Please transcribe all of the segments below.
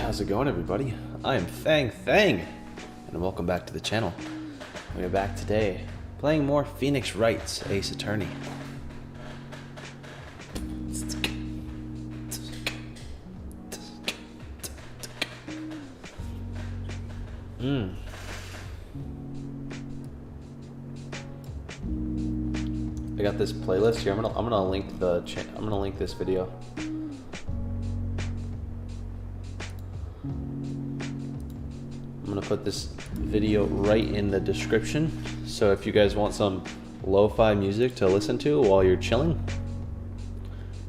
how's it going, everybody? I am Thang, and welcome back to the channel. We are back today playing more Phoenix Wright's Ace Attorney. I got this playlist here. I'm gonna link this video. I'm gonna put this video right in the description, so if you guys want some lo-fi music to listen to while you're chilling,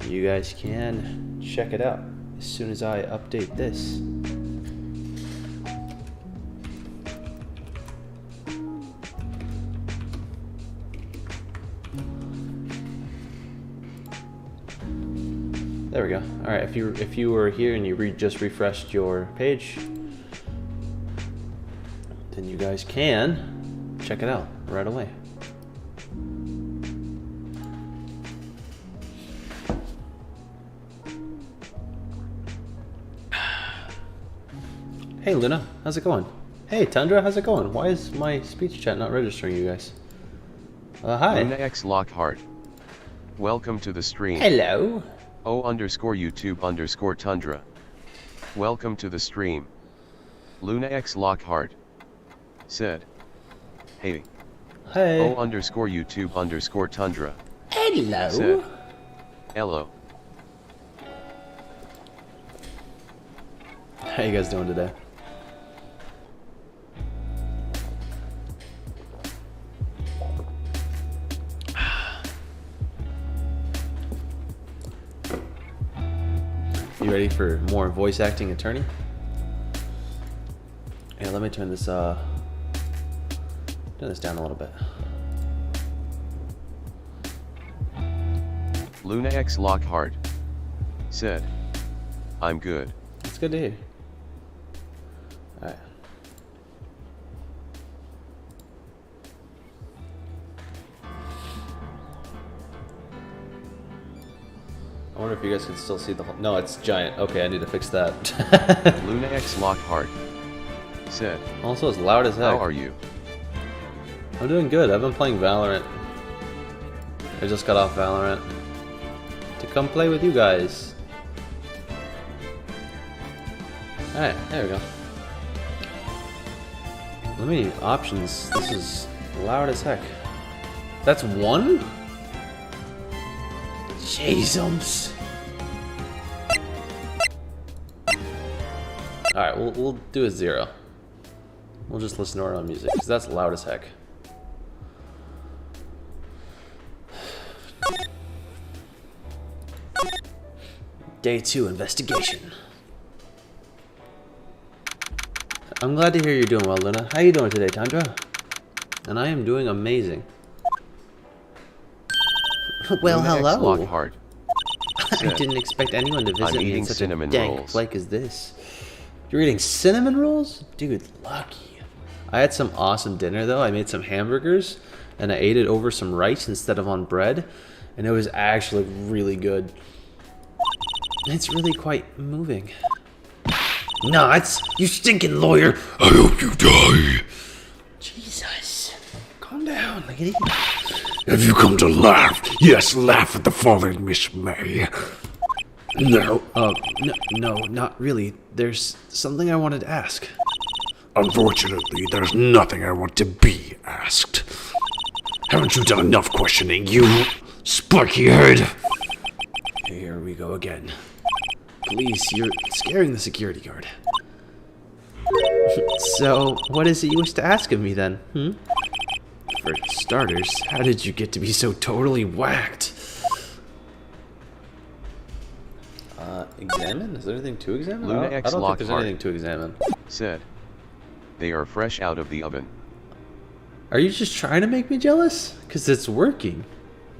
you guys can check it out as soon as I update this. There we go. All right, if you were here and you just refreshed your page, then you guys can check it out right away. Hey Luna, how's it going? Hey Tundra, how's it going? Why is my speech chat not registering, you guys? Hi. Luna X Lockhart. Welcome to the stream. Hello. O_YouTube_Tundra. Welcome to the stream. Luna X Lockhart said, hey. Hey. O_YouTube_Tundra. Hello. Said, hello. How you guys doing today? You ready for more voice acting attorney? Yeah, let me turn this down a little bit. Luna X Lockhart said, I'm good. It's good to hear. Alright. I wonder if you guys can still see the whole... No, it's giant. Okay, I need to fix that. Luna X Lockhart said, Also, it's loud as heck. how are you? I'm doing good. I've been playing Valorant. I just got off Valorant to come play with you guys. Alright, there we go. Let me options. This is loud as heck. That's one? Jeezums. Alright, we'll do a 0. We'll just listen to our own music, because that's loud as heck. Day 2 investigation. I'm glad to hear you're doing well, Luna. How you doing today, Tundra? And I am doing amazing. Well, Luna X hello. Lockhart I said, didn't expect anyone to visit I'm me in eating such a cinnamon dank rolls. flake as this. You're eating cinnamon rolls? Dude, lucky. I had some awesome dinner, though. I made some hamburgers, and I ate it over some rice instead of on bread, and it was actually really good. It's really quite moving. Nuts! You stinking lawyer! I hope you die! Jesus. Calm down, lady. Have you come to laugh? Yes, laugh at the fallen Miss May. No, No, not really. There's something I wanted to ask. unfortunately, there's nothing I want to be asked. Haven't you done enough questioning, you spiky head? Here we go again. Please, you're scaring the security guard. So, what is it you wish to ask of me then, For starters, how did you get to be so totally whacked? Examine? Is there anything to examine? Luna I X don't think there's Lockhart anything to examine. said, they are fresh out of the oven. Are you just trying to make me jealous? Because it's working.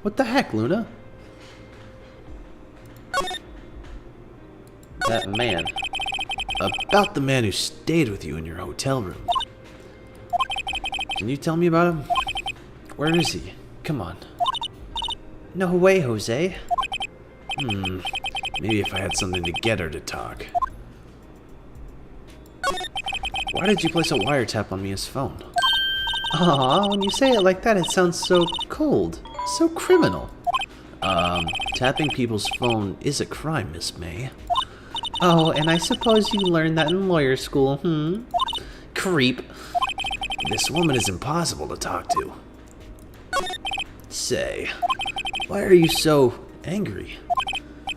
What the heck, Luna? That man. About the man who stayed with you in your hotel room. Can you tell me about him? Where is he? Come on. No way, Jose. Maybe if I had something to get her to talk. Why did you place a wiretap on Mia's phone? Aw, when you say it like that, it sounds so cold. So criminal. Tapping people's phone is a crime, Miss May. Oh, and I suppose you learned that in lawyer school, Creep. This woman is impossible to talk to. Say, why are you so angry?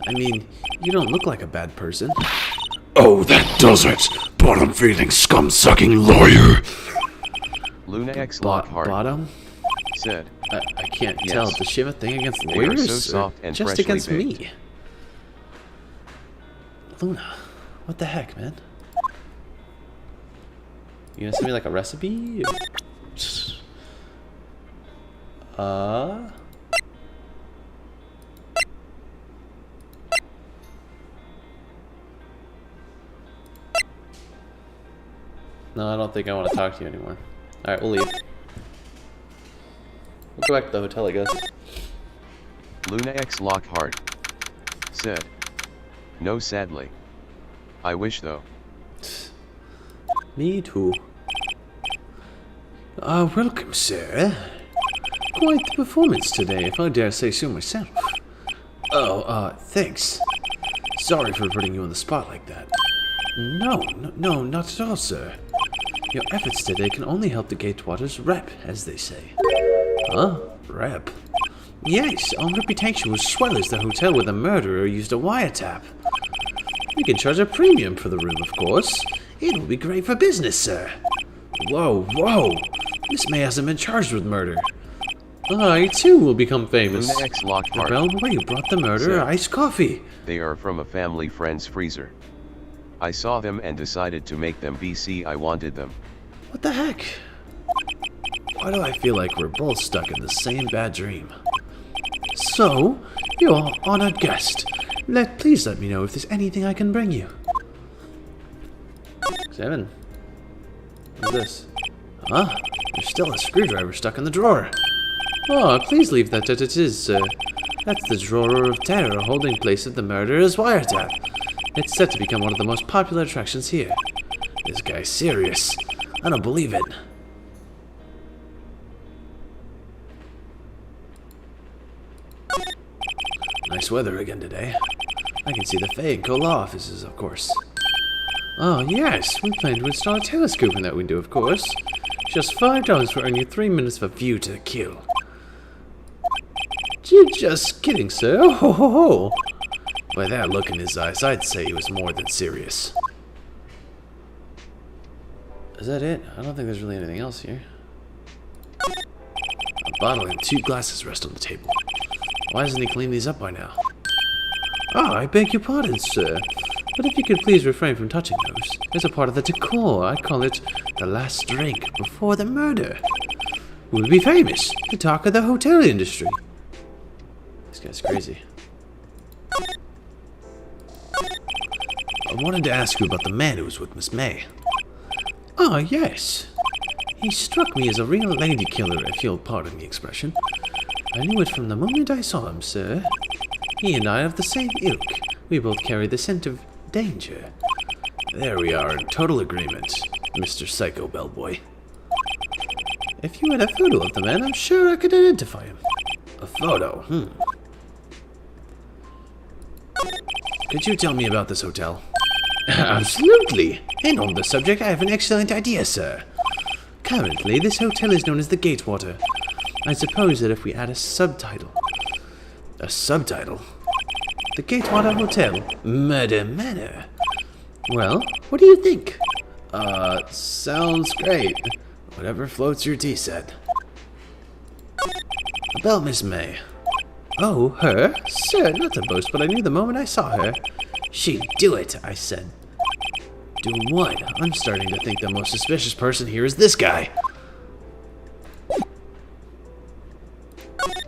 I mean, you don't look like a bad person. Oh, that does it! Bottom-feeding, scum-sucking lawyer! Luna X Lockhart Bottom? said, I can't Yes. tell. Does she have a thing against They are lawyers? so or soft and just freshly against baked. me? Luna, what the heck, man? You gonna send me like a recipe? No, I don't think I want to talk to you anymore. Alright, we'll leave. We'll go back to the hotel, I guess. Luna X Lockhart said, no, sadly. I wish though. Me too. Welcome, sir. Quite the performance today, if I dare say so myself. Oh, thanks. Sorry for putting you on the spot like that. No, not at all, sir. Your efforts today can only help the Gatewaters rep, as they say. Huh? Rep. Yes, our reputation will swell as the hotel where the murderer used a wiretap. We can charge a premium for the room, of course. It will be great for business, sir. Whoa! Miss May hasn't been charged with murder. I, too, will become famous. Luna X The Lockhart bellboy who brought the murderer said, iced coffee. they are from a family friend's freezer. I saw them and decided to make them BC. I wanted them. What the heck? Why do I feel like we're both stuck in the same bad dream? So, your honored guest, please let me know if there's anything I can bring you. 7. What's this? Huh? There's still a screwdriver stuck in the drawer. Oh, please leave that as it is, sir. That's the drawer of terror holding place of the murderer's wiretap. It's set to become one of the most popular attractions here. This guy's serious. I don't believe it. Nice weather again today. I can see the Faye and Cola offices, of course. Oh, yes, we plan to install a telescope in that window, of course. Just $5 will earn you 3 minutes of a view to kill. You're just kidding, sir. Oh, ho, ho, ho. By that look in his eyes, I'd say he was more than serious. Is that it? I don't think there's really anything else here. A bottle and 2 glasses rest on the table. Why hasn't he cleaned these up by now? Ah, I beg your pardon, sir. But if you could please refrain from touching those. It's a part of the decor. I call it the last drink before the murder. We'll be famous. The talk of the hotel industry. This guy's crazy. I wanted to ask you about the man who was with Miss May. Ah, yes. He struck me as a real lady killer, if you'll pardon the expression. I knew it from the moment I saw him, sir. He and I are of the same ilk. We both carry the scent of danger. There we are, in total agreement, Mr. Psycho Bellboy. If you had a photo of the man, I'm sure I could identify him. A photo, Could you tell me about this hotel? Absolutely. And on the subject, I have an excellent idea, sir. Currently, this hotel is known as the Gatewater. I suppose that if we add a subtitle... A subtitle? The Gatewater Hotel, Murder Manor. Well, what do you think? Sounds great. Whatever floats your tea set. About Miss May. Oh, her? Sir, not to boast, but I knew the moment I saw her. She'd do it, I said. Do what? I'm starting to think the most suspicious person here is this guy.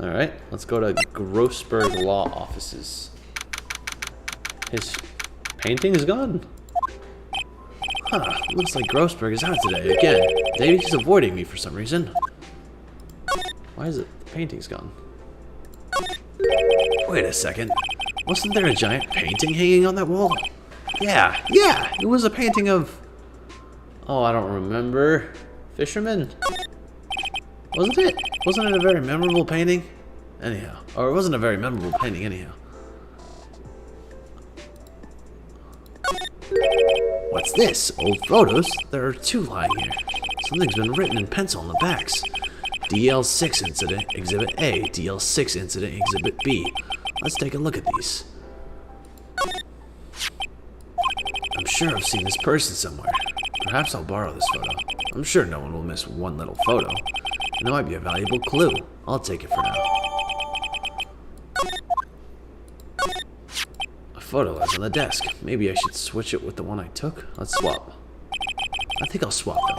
Alright, let's go to Grossberg Law Offices. His painting is gone. Huh, looks like Grossberg is out today again. Maybe he's avoiding me for some reason. Why is it the painting's gone? Wait a second. Wasn't there a giant painting hanging on that wall? Yeah, it was a painting of... Oh, I don't remember. Fisherman? Wasn't it? Wasn't it a very memorable painting? Anyhow. Or it wasn't a very memorable painting anyhow. What's this? Old photos? There are 2 lying here. Something's been written in pencil on the backs. DL6 incident, Exhibit A. DL6 incident, Exhibit B. Let's take a look at these. I'm sure I've seen this person somewhere. Perhaps I'll borrow this photo. I'm sure no one will miss one little photo. And it might be a valuable clue. I'll take it for now. A photo is on the desk. Maybe I should switch it with the one I took. Let's swap. I think I'll swap them.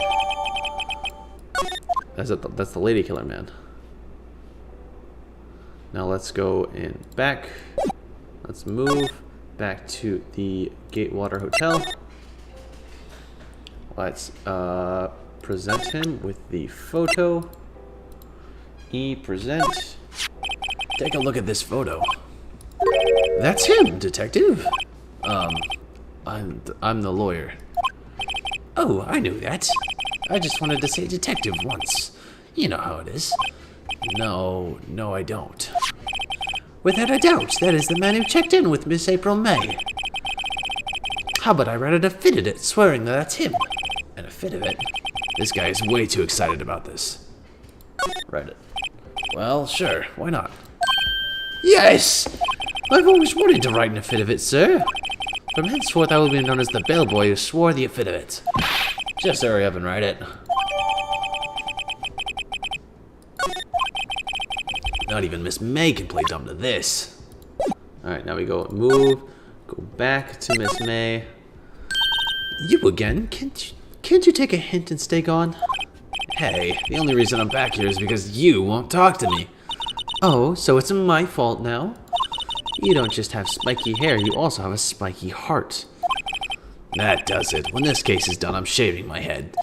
That's the lady killer man. Now let's go in back. Let's move back to the Gatewater Hotel. Let's present him with the photo. Present. Take a look at this photo. That's him, detective. I'm the lawyer. Oh, I knew that. I just wanted to say detective once. You know how it is. No, I don't. Without a doubt, that is the man who checked in with Miss April May. How about I write an affidavit swearing that that's him? An affidavit? This guy is way too excited about this. Write it. Well, sure, why not? Yes! I've always wanted to write an affidavit, sir. From henceforth, I will be known as the bellboy who swore the affidavit. Just hurry up and write it. Not even Miss May can play dumb to this. Alright, now we go back to Miss May. You again? Can't you take a hint and stay gone? Hey, the only reason I'm back here is because you won't talk to me. Oh, so it's my fault now? You don't just have spiky hair, you also have a spiky heart. That does it. When this case is done, I'm shaving my head.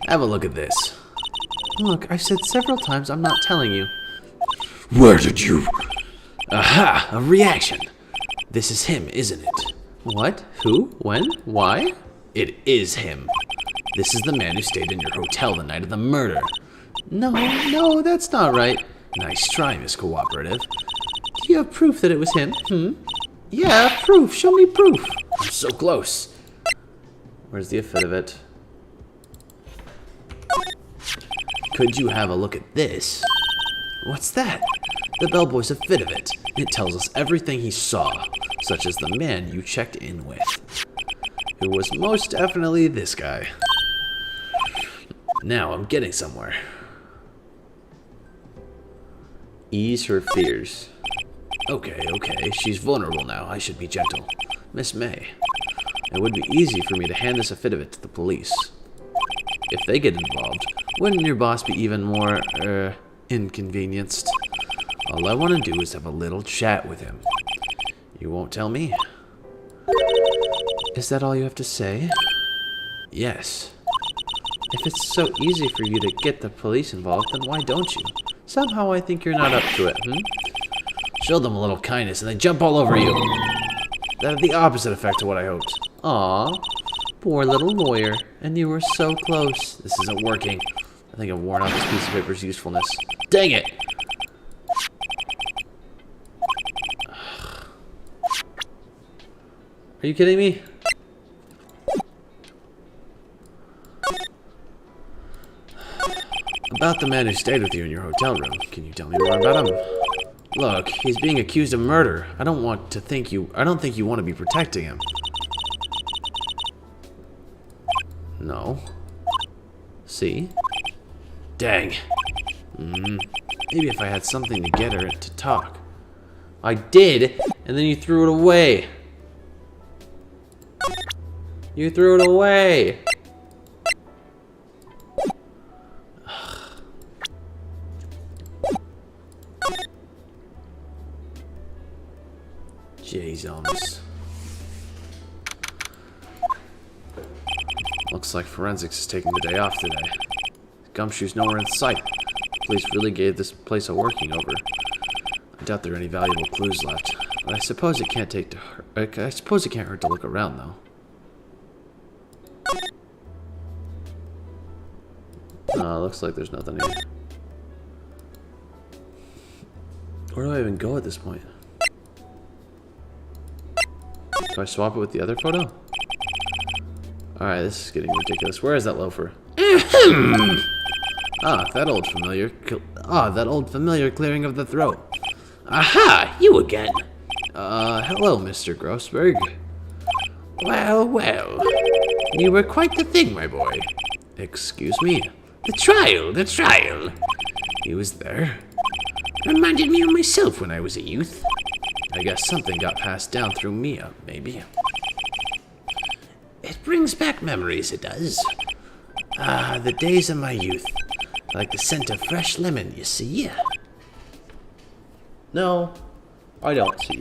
Have a look at this. Look, I've said several times I'm not telling you. Where did you... Aha! A reaction! This is him, isn't it? What? Who? When? Why? It is him. This is the man who stayed in your hotel the night of the murder. No, that's not right. Nice try, Miss Cooperative. Do you have proof that it was him? Yeah, proof. Show me proof. I'm so close. Where's the affidavit? Could you have a look at this? What's that? The bellboy's affidavit. It tells us everything he saw, such as the man you checked in with. It was most definitely this guy. Now I'm getting somewhere. Ease her fears. Okay, she's vulnerable now. I should be gentle. Miss May, it would be easy for me to hand this affidavit to the police. If they get involved, wouldn't your boss be even more, inconvenienced? All I want to do is have a little chat with him. You won't tell me? Is that all you have to say? Yes. If it's so easy for you to get the police involved, then why don't you? Somehow I think you're not up to it, Show them a little kindness and they jump all over you. That had the opposite effect of what I hoped. Aw, poor little lawyer. And you were so close. This isn't working. I think I've worn out this piece of paper's usefulness. Dang it! Are you kidding me? About the man who stayed with you in your hotel room. Can you tell me more about him? Look, he's being accused of murder. I don't think you want to be protecting him. No. See? Dang. Maybe if I had something to get her to talk. I did, and then you threw it away. You threw it away. Jesus. Looks like forensics is taking the day off today. Gumshoe's nowhere in sight. The police really gave this place a working over. I doubt there are any valuable clues left. But I suppose it can't I suppose it can't hurt to look around, though. Looks like there's nothing here. Where do I even go at this point? Do I swap it with the other photo? Alright, this is getting ridiculous. Where is that loafer? That old familiar clearing of the throat. Aha! You again. Hello, Mr. Grossberg. Well, well. You were quite the thing, my boy. Excuse me? The trial. He was there? Reminded me of myself when I was a youth. I guess something got passed down through Mia, maybe. It brings back memories, it does. The days of my youth. Like the scent of fresh lemon, you see? No, I don't see.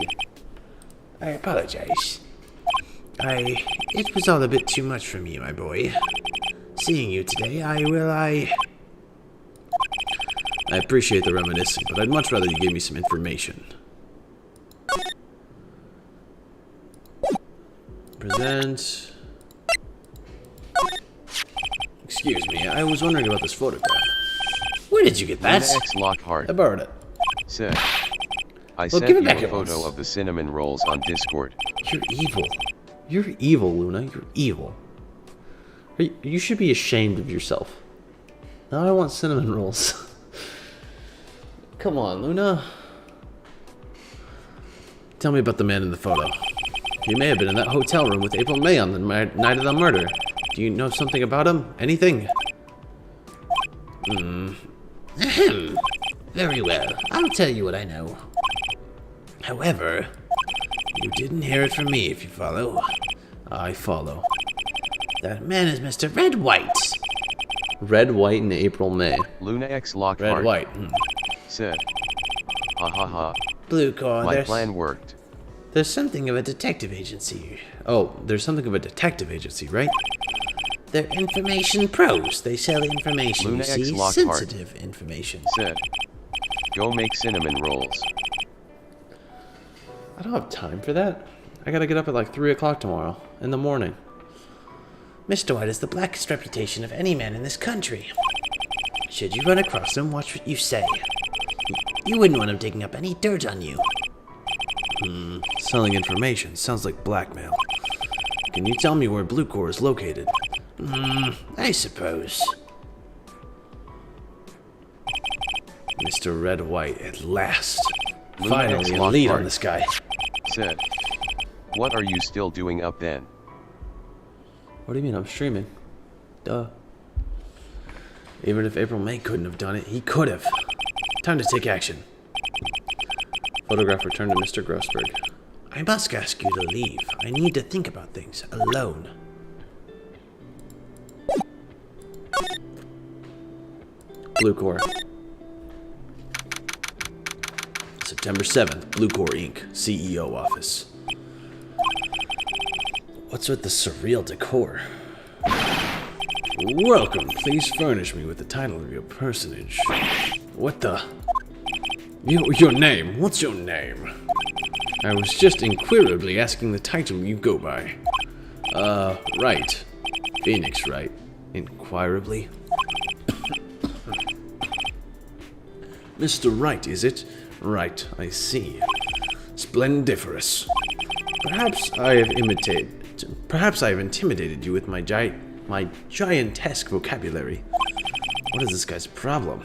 I apologize. It was all a bit too much for me, my boy. Seeing you today, I appreciate the reminiscing, but I'd much rather you gave me some information. Present. Excuse me, I was wondering about this photograph. Where did you get that? X Lockhart I borrowed it. said, I Well, sent give it you back a at photo once. of the cinnamon rolls on Discord. You're evil. You're evil, Luna. You're evil. You should be ashamed of yourself. Now I want cinnamon rolls. Come on, Luna. Tell me about the man in the photo. He may have been in that hotel room with April May on the night of the murder. Do you know something about him? Anything? Ahem. Very well. I'll tell you what I know. However, you didn't hear it from me, if you follow. I follow. That man is Mr. Red White. Red, White, and April May. Luna X Lockhart Red, White. said, ha ha ha, Blue Core, my plan worked. there's something of a detective agency. Oh, there's something of a detective agency, right? They're information pros. They sell information, Luna you X see? Lockhart Sensitive information. said, go make cinnamon rolls. I don't have time for that. I gotta get up at like 3 o'clock tomorrow in the morning. Mr. White has the blackest reputation of any man in this country. Should you run across him, watch what you say. You wouldn't want him digging up any dirt on you. Selling information sounds like blackmail. Can you tell me where Blue Core is located? I suppose. Mr. Red White, at last. Luna X Finally, a lead Lockhart on this guy. said, what are you still doing up then? What do you mean I'm streaming? Duh. Even if April May couldn't have done it, he could have. Time to take action. Photograph returned to Mr. Grossberg. I must ask you to leave. I need to think about things alone. Blue Core. September 7th, Blue Core Inc., CEO office. What's with the surreal decor? Welcome, please furnish me with the title of your personage. What the? Your name, what's your name? I was just inquirably asking the title you go by. Wright. Phoenix Wright. Inquirably? Mr. Wright, is it? Right, I see. Splendiferous. Perhaps I have intimidated you with my giantesque vocabulary. What is this guy's problem?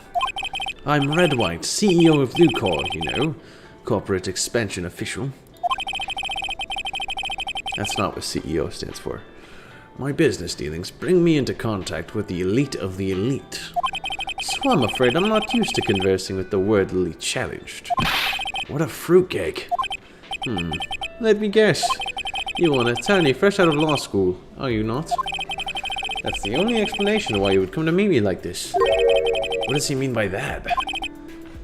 I'm Red White, CEO of Blue Core, you know. Corporate expansion official. That's not what CEO stands for. My business dealings bring me into contact with the elite of the elite. So I'm afraid I'm not used to conversing with the worthily challenged. What a fruitcake. Let me guess. You an attorney fresh out of law school, are you not? That's the only explanation why you would come to meet me like this. What does he mean by that?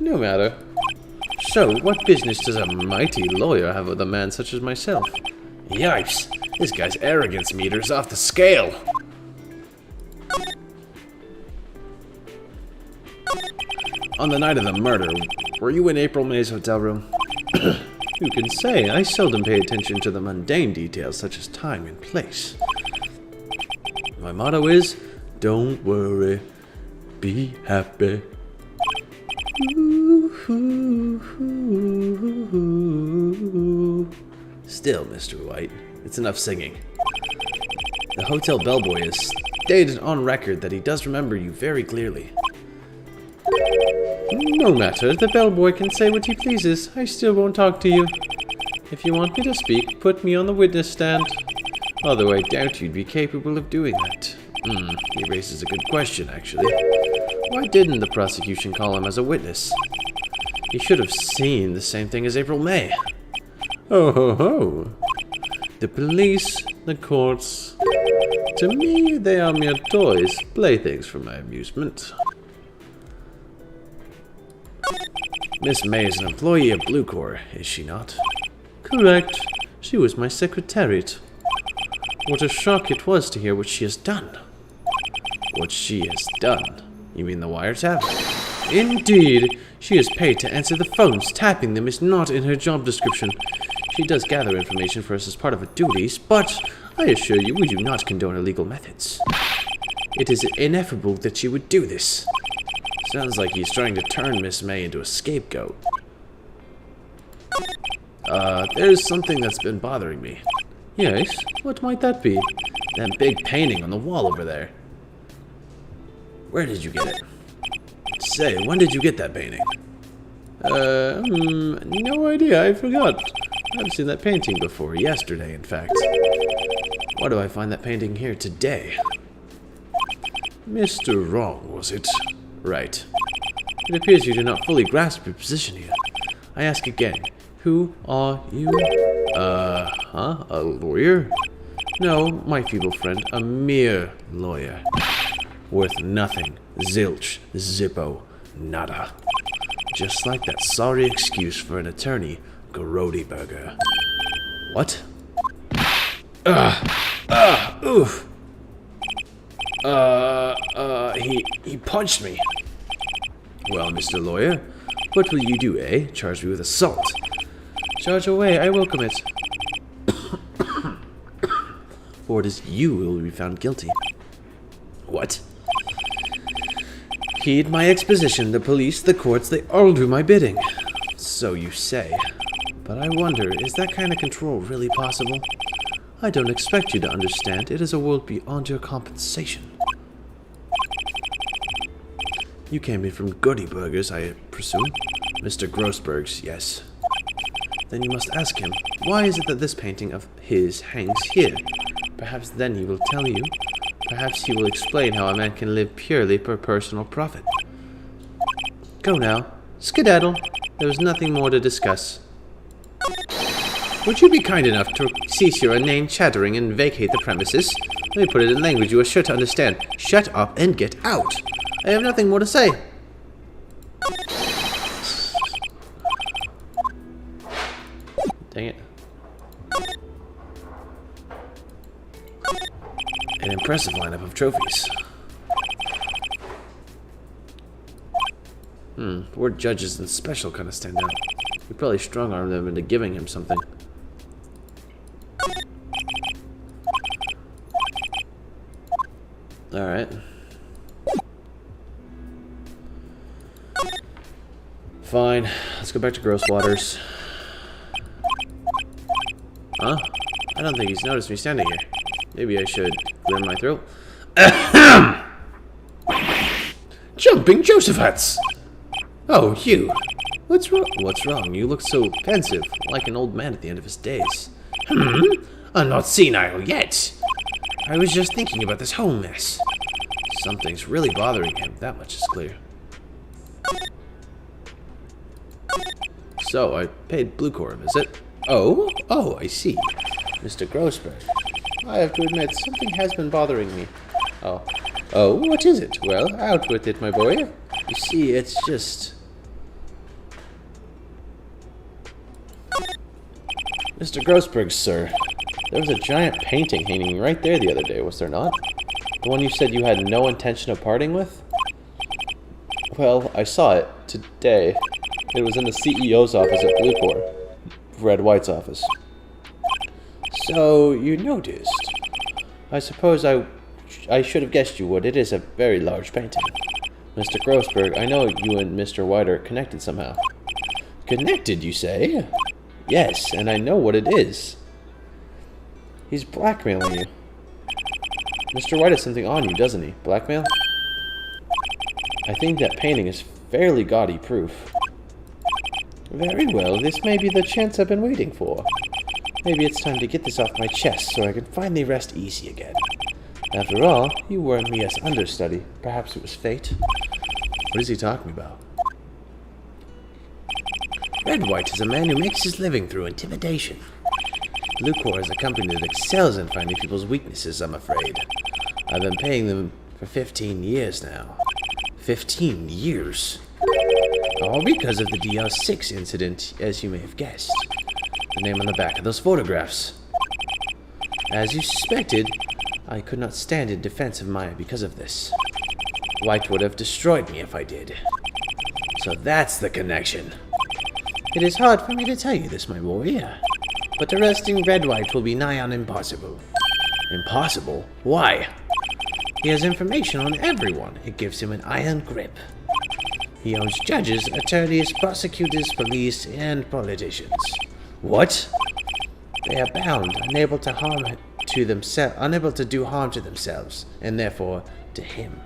No matter. So, what business does a mighty lawyer have with a man such as myself? Yipes! This guy's arrogance meter's off the scale! On the night of the murder, Were you in April May's hotel room? Who can say? I seldom pay attention to the mundane details such as time and place. My motto is, don't worry, be happy. Still, Mr. White, it's enough singing. The hotel bellboy has stated on record that he does remember you very clearly. No matter, the bellboy can say what he pleases. I still won't talk to you. If you want me to speak, put me on the witness stand. Although I doubt you'd be capable of doing that. He raises a good question, actually. Why didn't the prosecution call him as a witness? He should have seen the same thing as April May. Oh ho ho! The police, the courts. To me, they are mere toys, playthings for my amusement. Miss May is an employee of Blue Corps, is she not? Correct. She was my secretariat. What a shock it was to hear what she has done. What she has done? You mean the wiretap? Indeed. She is paid to answer the phones. Tapping them is not in her job description. She does gather information for us as part of her duties, but I assure you we do not condone illegal methods. It is ineffable that she would do this. Sounds like he's trying to turn Miss May into a scapegoat. There's something that's been bothering me. Yes? What might that be? That big painting on the wall over there. Where did you get it? Say, when did you get that painting? No idea, I forgot. I've seen that painting before, yesterday in fact. Why do I find that painting here today? Mr. Wrong, was it? Right. It appears you do not fully grasp your position here. I ask again, who are you? A lawyer? No, my feeble friend, a mere lawyer. Worth nothing. Zilch. Zippo. Nada. Just like that sorry excuse for an attorney, Grody Burger. What? Oof. He punched me. Well, Mr. Lawyer, what will you do, eh? Charge me with assault. Charge away, I welcome it. For it is you who will be found guilty. What? Heed my exposition. The police, the courts, they all do my bidding. So you say. But I wonder, is that kind of control really possible? I don't expect you to understand. It is a world beyond your compensation. You came in from Goody Burgers, I presume? Mr. Grossberg's, yes. Then you must ask him, why is it that this painting of his hangs here? Perhaps then he will tell you. Perhaps he will explain how a man can live purely for personal profit. Go now. Skedaddle. There is nothing more to discuss. Would you be kind enough to cease your inane chattering and vacate the premises? Let me put it in language you are sure to understand. Shut up and get out. I have nothing more to say. Dang it. An impressive lineup of trophies. Word judges and special kind of stand out. We probably strong-armed them into giving him something. Alright. Fine. Let's go back to Gross Waters. Huh? I don't think he's noticed me standing here. Maybe I should clear my throat. Jumping Josephats! Oh, you. What's wrong? What's wrong? You look so pensive, like an old man at the end of his days. I'm not senile yet. I was just thinking about this whole mess. Something's really bothering him, that much is clear. So, I paid Blue Corps a visit. Oh, I see. Mr. Grossberg. I have to admit, something has been bothering me. Oh, what is it? Well, out with it, my boy. You see, it's just... Mr. Grossberg, sir. There was a giant painting hanging right there the other day, was there not? The one you said you had no intention of parting with? Well, I saw it today. It was in the CEO's office at Blue Corps. Red White's office. So, you noticed. I suppose I should have guessed you would. It is a very large painting. Mr. Grossberg, I know you and Mr. White are connected somehow. Connected, you say? Yes, and I know what it is. He's blackmailing you. Mr. White has something on you, doesn't he? Blackmail? I think that painting is fairly gaudy proof. Very well, this may be the chance I've been waiting for. Maybe it's time to get this off my chest so I can finally rest easy again. After all, you were Mia's understudy. Perhaps it was fate. What is he talking about? Red White is a man who makes his living through intimidation. Blue Corps is a company that excels in finding people's weaknesses, I'm afraid. I've been paying them for 15 years now. 15 years? All because of the DL6 incident, as you may have guessed. The name on the back of those photographs. As you suspected, I could not stand in defense of Maya because of this. White would have destroyed me if I did. So that's the connection. It is hard for me to tell you this, my boy, but arresting Red White will be nigh on impossible. Impossible? Why? He has information on everyone. It gives him an iron grip. He owns judges, attorneys, prosecutors, police, and politicians. What? They are bound, unable to do harm to themselves, and therefore to him.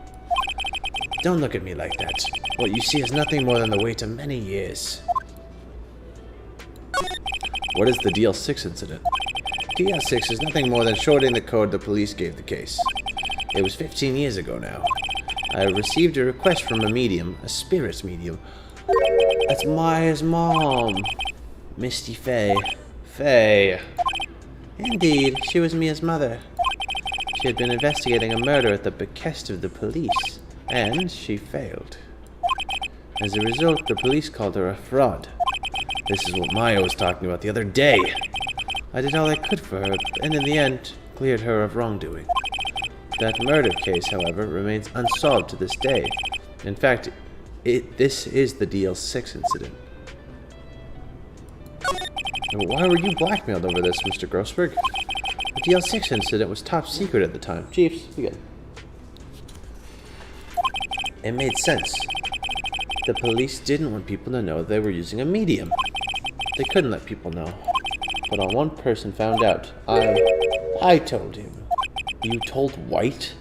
Don't look at me like that. What you see is nothing more than the weight of many years. What is the DL6 incident? DL6 is nothing more than shorting the code the police gave the case. It was 15 years ago now. I received a request from a medium, a spirit medium. That's Maya's mom. Misty Faye. Faye. Indeed, she was Mia's mother. She had been investigating a murder at the behest of the police, and she failed. As a result, the police called her a fraud. This is what Maya was talking about the other day. I did all I could for her, and in the end, cleared her of wrongdoing. That murder case, however, remains unsolved to this day. In fact, this is the DL6 incident. Why were you blackmailed over this, Mr. Grossberg? The DL6 incident was top secret at the time. Chiefs, be good. It made sense. The police didn't want people to know they were using a medium. They couldn't let people know. But one person found out. I told him. You told White?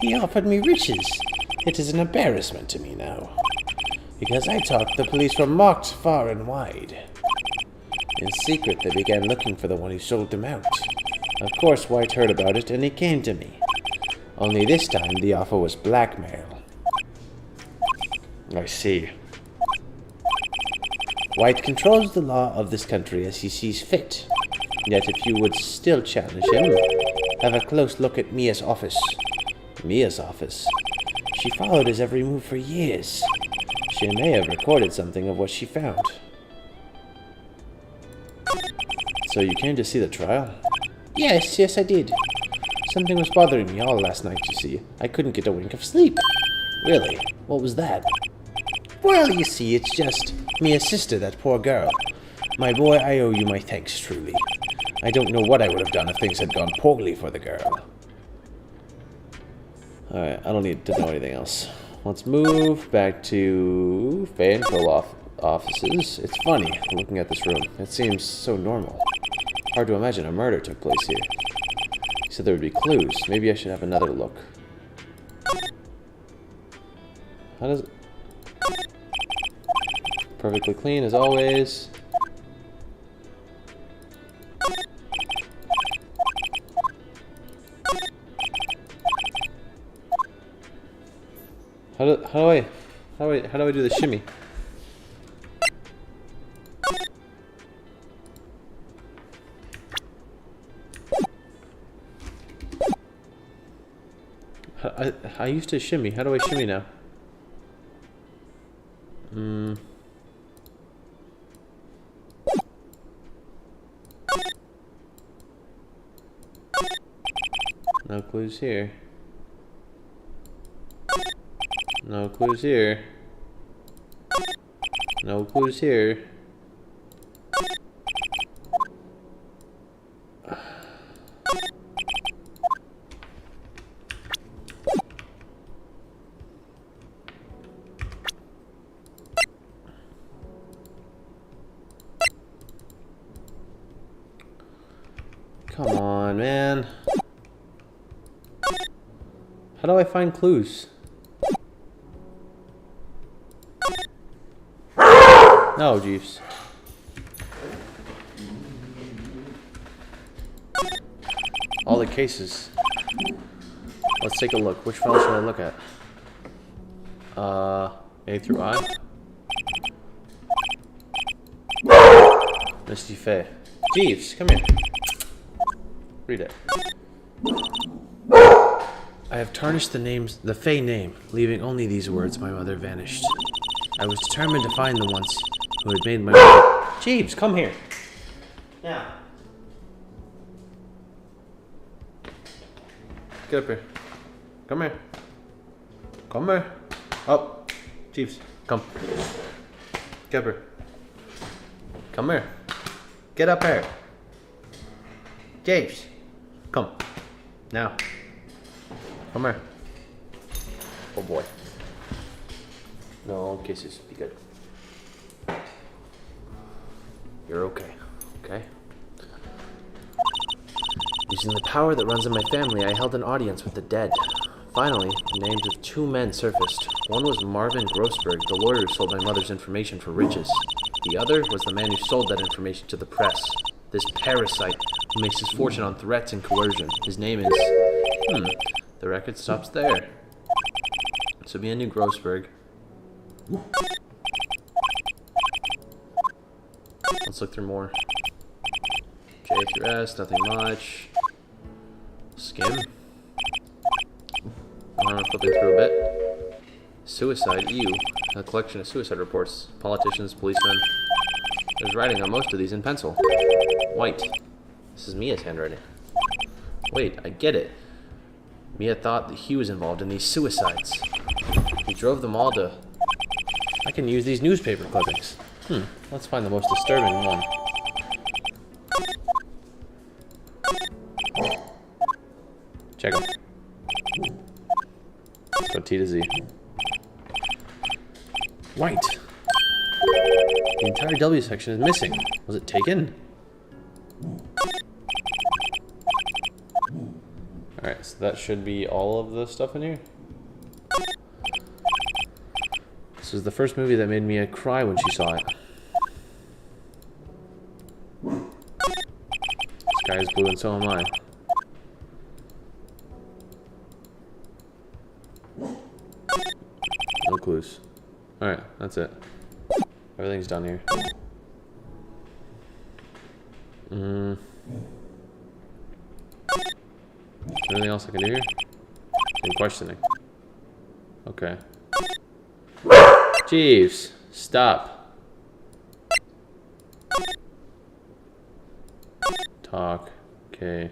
He offered me riches. It is an embarrassment to me now. Because I talked, the police were mocked far and wide. In secret, they began looking for the one who sold them out. Of course, White heard about it, and he came to me. Only this time, the offer was blackmail. I see. White controls the law of this country as he sees fit. Yet if you would still challenge him, have a close look at Mia's office. Mia's office? She followed his every move for years. She may have recorded something of what she found. So you came to see the trial? Yes, I did. Something was bothering me all last night, you see. I couldn't get a wink of sleep. Really? What was that? Well, you see, it's just Mia's sister, that poor girl. My boy, I owe you my thanks, truly. I don't know what I would have done if things had gone poorly for the girl. Alright, I don't need to know anything else. Let's move back to Faye and Co offices. It's funny, looking at this room. It seems so normal. Hard to imagine a murder took place here. He said there would be clues. Maybe I should have another look. How does it... Perfectly clean as always. How do I do the shimmy? I used to shimmy. How do I shimmy now? No clues here. No clues here. No clues here. Come on, man. How do I find clues? No, Jeeves. All the cases. Let's take a look. Which file should I look at? A through I? Misty Fey. Jeeves, come here. Read it. I have tarnished the Fey name, leaving only these words: my mother vanished. I was determined to find the ones who had made my mother... Jeeves, come here. Now. Get up here. Come here. Come here. Up. Jeeves, come. Get up here. Come here. Get up here. Jeeves, come. Now. Come here. Oh boy. No kisses. Be good. You're okay. Okay? Using the power that runs in my family, I held an audience with the dead. Finally, the names of two men surfaced. One was Marvin Grossberg, the lawyer who sold my mother's information for riches. The other was the man who sold that information to the press. This parasite who makes his fortune on threats and coercion. His name is... The record stops there. This would be a new Grossberg. Let's look through more. J through S, nothing much. Skim. Flipping through a bit. Suicide, ew. A collection of suicide reports. Politicians, policemen. There's writing on most of these in pencil. White. This is Mia's handwriting. Wait, I get it. Mia thought that he was involved in these suicides. He drove them all to... I can use these newspaper clippings. Let's find the most disturbing one. Check them. Let's go T to Z. White. The entire W section is missing. Was it taken? Alright, so that should be all of the stuff in here. This was the first movie that made Mia cry when she saw it. Sky is blue and so am I. No clues. Alright, that's it. Everything's done here. Anything else I can do here? I'm questioning. Okay. Jeeves, stop. Talk. Okay.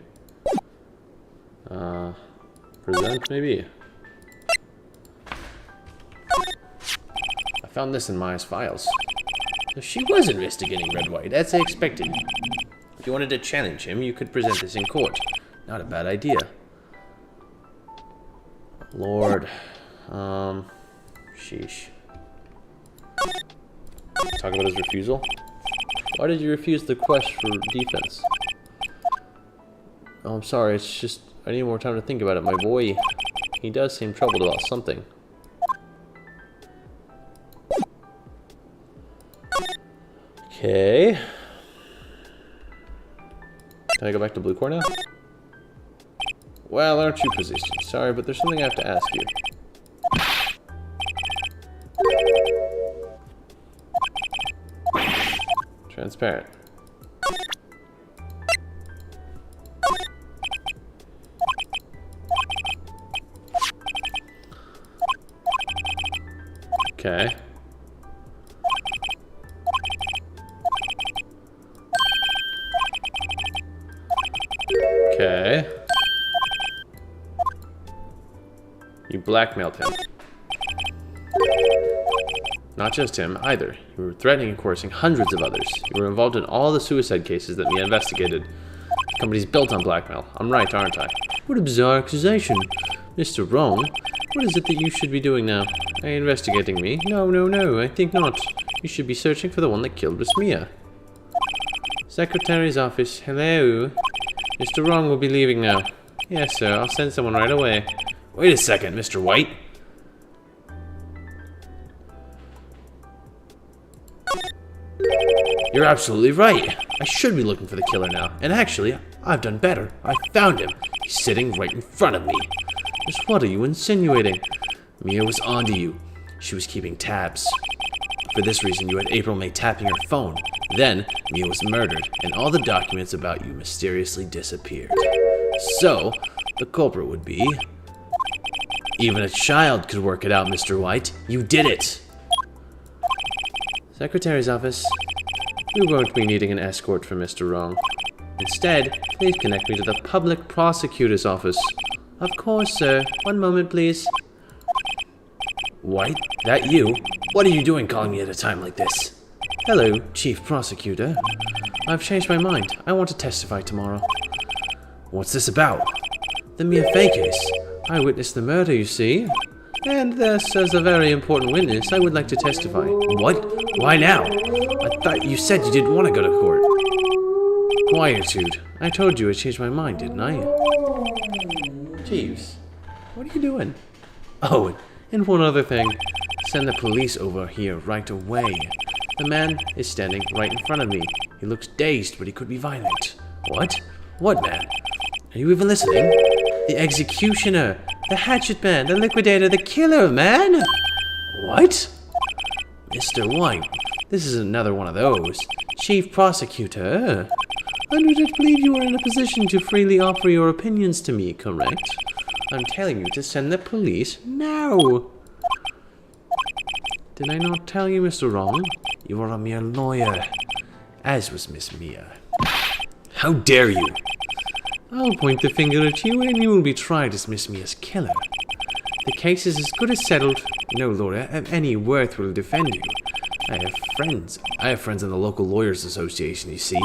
Present, maybe? I found this in Maya's files. So she was investigating Red White, as I expected. If you wanted to challenge him, you could present this in court. Not a bad idea. Lord. Sheesh. Talk about his refusal. Why did you refuse the quest for defense? Oh, I'm sorry, it's just... I need more time to think about it. My boy, he does seem troubled about something. Okay. Can I go back to Blue Core now? Well, aren't you positioned? Sorry, but there's something I have to ask you. Transparent. Okay. Okay. You blackmailed him. Not just him, either. You were threatening and coercing hundreds of others. You were involved in all the suicide cases that Mia investigated. The company's built on blackmail. I'm right, aren't I? What a bizarre accusation. Mr. Wrong, what is it that you should be doing now? Are you investigating me? No, I think not. You should be searching for the one that killed Miss Mia. Secretary's office. Hello? Mr. Wrong will be leaving now. Yes, sir. I'll send someone right away. Wait a second, Mr. White. You're absolutely right. I should be looking for the killer now. And actually, I've done better. I found him. He's sitting right in front of me. Just what are you insinuating? Mia was onto you. She was keeping tabs. For this reason, you had April May tapping her phone. Then, Mia was murdered, and all the documents about you mysteriously disappeared. So, the culprit would be... Even a child could work it out, Mr. White. You did it! Secretary's office. We won't be needing an escort from Mr. Wrong. Instead, please connect me to the public prosecutor's office. Of course, sir. One moment, please. White? That you? What are you doing calling me at a time like this? Hello, Chief Prosecutor. I've changed my mind. I want to testify tomorrow. What's this about? The Mia Fey case. I witnessed the murder, you see. And thus, as a very important witness, I would like to testify. What? Why now? I thought you said you didn't want to go to court. Quietude. I told you I changed my mind, didn't I? Jeeves, what are you doing? Oh, and one other thing. Send the police over here right away. The man is standing right in front of me. He looks dazed, but he could be violent. What? What man? Are you even listening? The executioner, the hatchet man, the liquidator, the killer, man! What? Mr. White, this is another one of those. Chief Prosecutor, under it believe you are in a position to freely offer your opinions to me, correct? I'm telling you to send the police now. Did I not tell you, Mr. Wrong? You are a mere lawyer, as was Miss Mia. How dare you? I'll point the finger at you and you will be tried as Miss Mia's killer. The case is as good as settled. No lawyer of any worth will defend you. I have friends. I have friends in the local lawyers association, you see.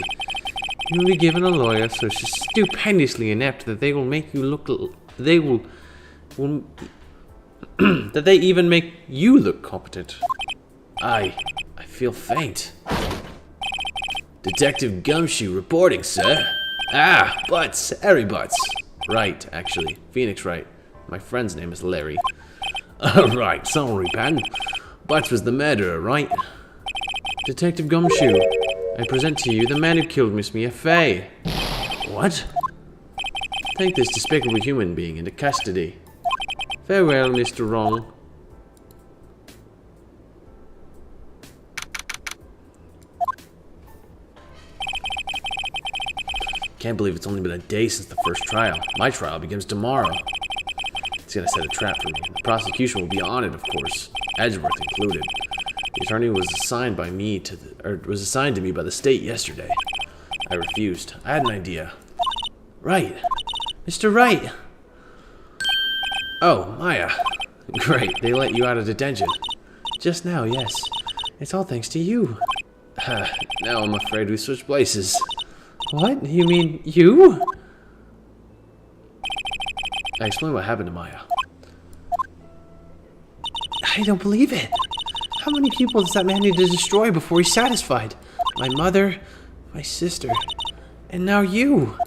You will be given a lawyer so stupendously inept that they will make you look... They will that they even make you look competent. I feel faint. Detective Gumshoe reporting, sir. Ah, Butts, Harry Butts. Right, actually. Phoenix Wright. My friend's name is Larry. Right, sorry, Pan. Butts was the murderer, right? Detective Gumshoe, I present to you the man who killed Miss Mia Fey. What? Take this despicable human being into custody. Farewell, Mr. Wrong. Can't believe it's only been a day since the first trial. My trial begins tomorrow. It's gonna set a trap for me. The prosecution will be on it, of course, Edgeworth included. The attorney was assigned to me by the state yesterday. I refused. I had an idea. Wright. Mr. Wright. Oh, Maya. Great, they let you out of detention. Just now, yes. It's all thanks to you. Now I'm afraid we switched places. What? You mean you? I explained what happened to Maya. I don't believe it. How many people does that man need to destroy before he's satisfied? My mother, my sister, and now you.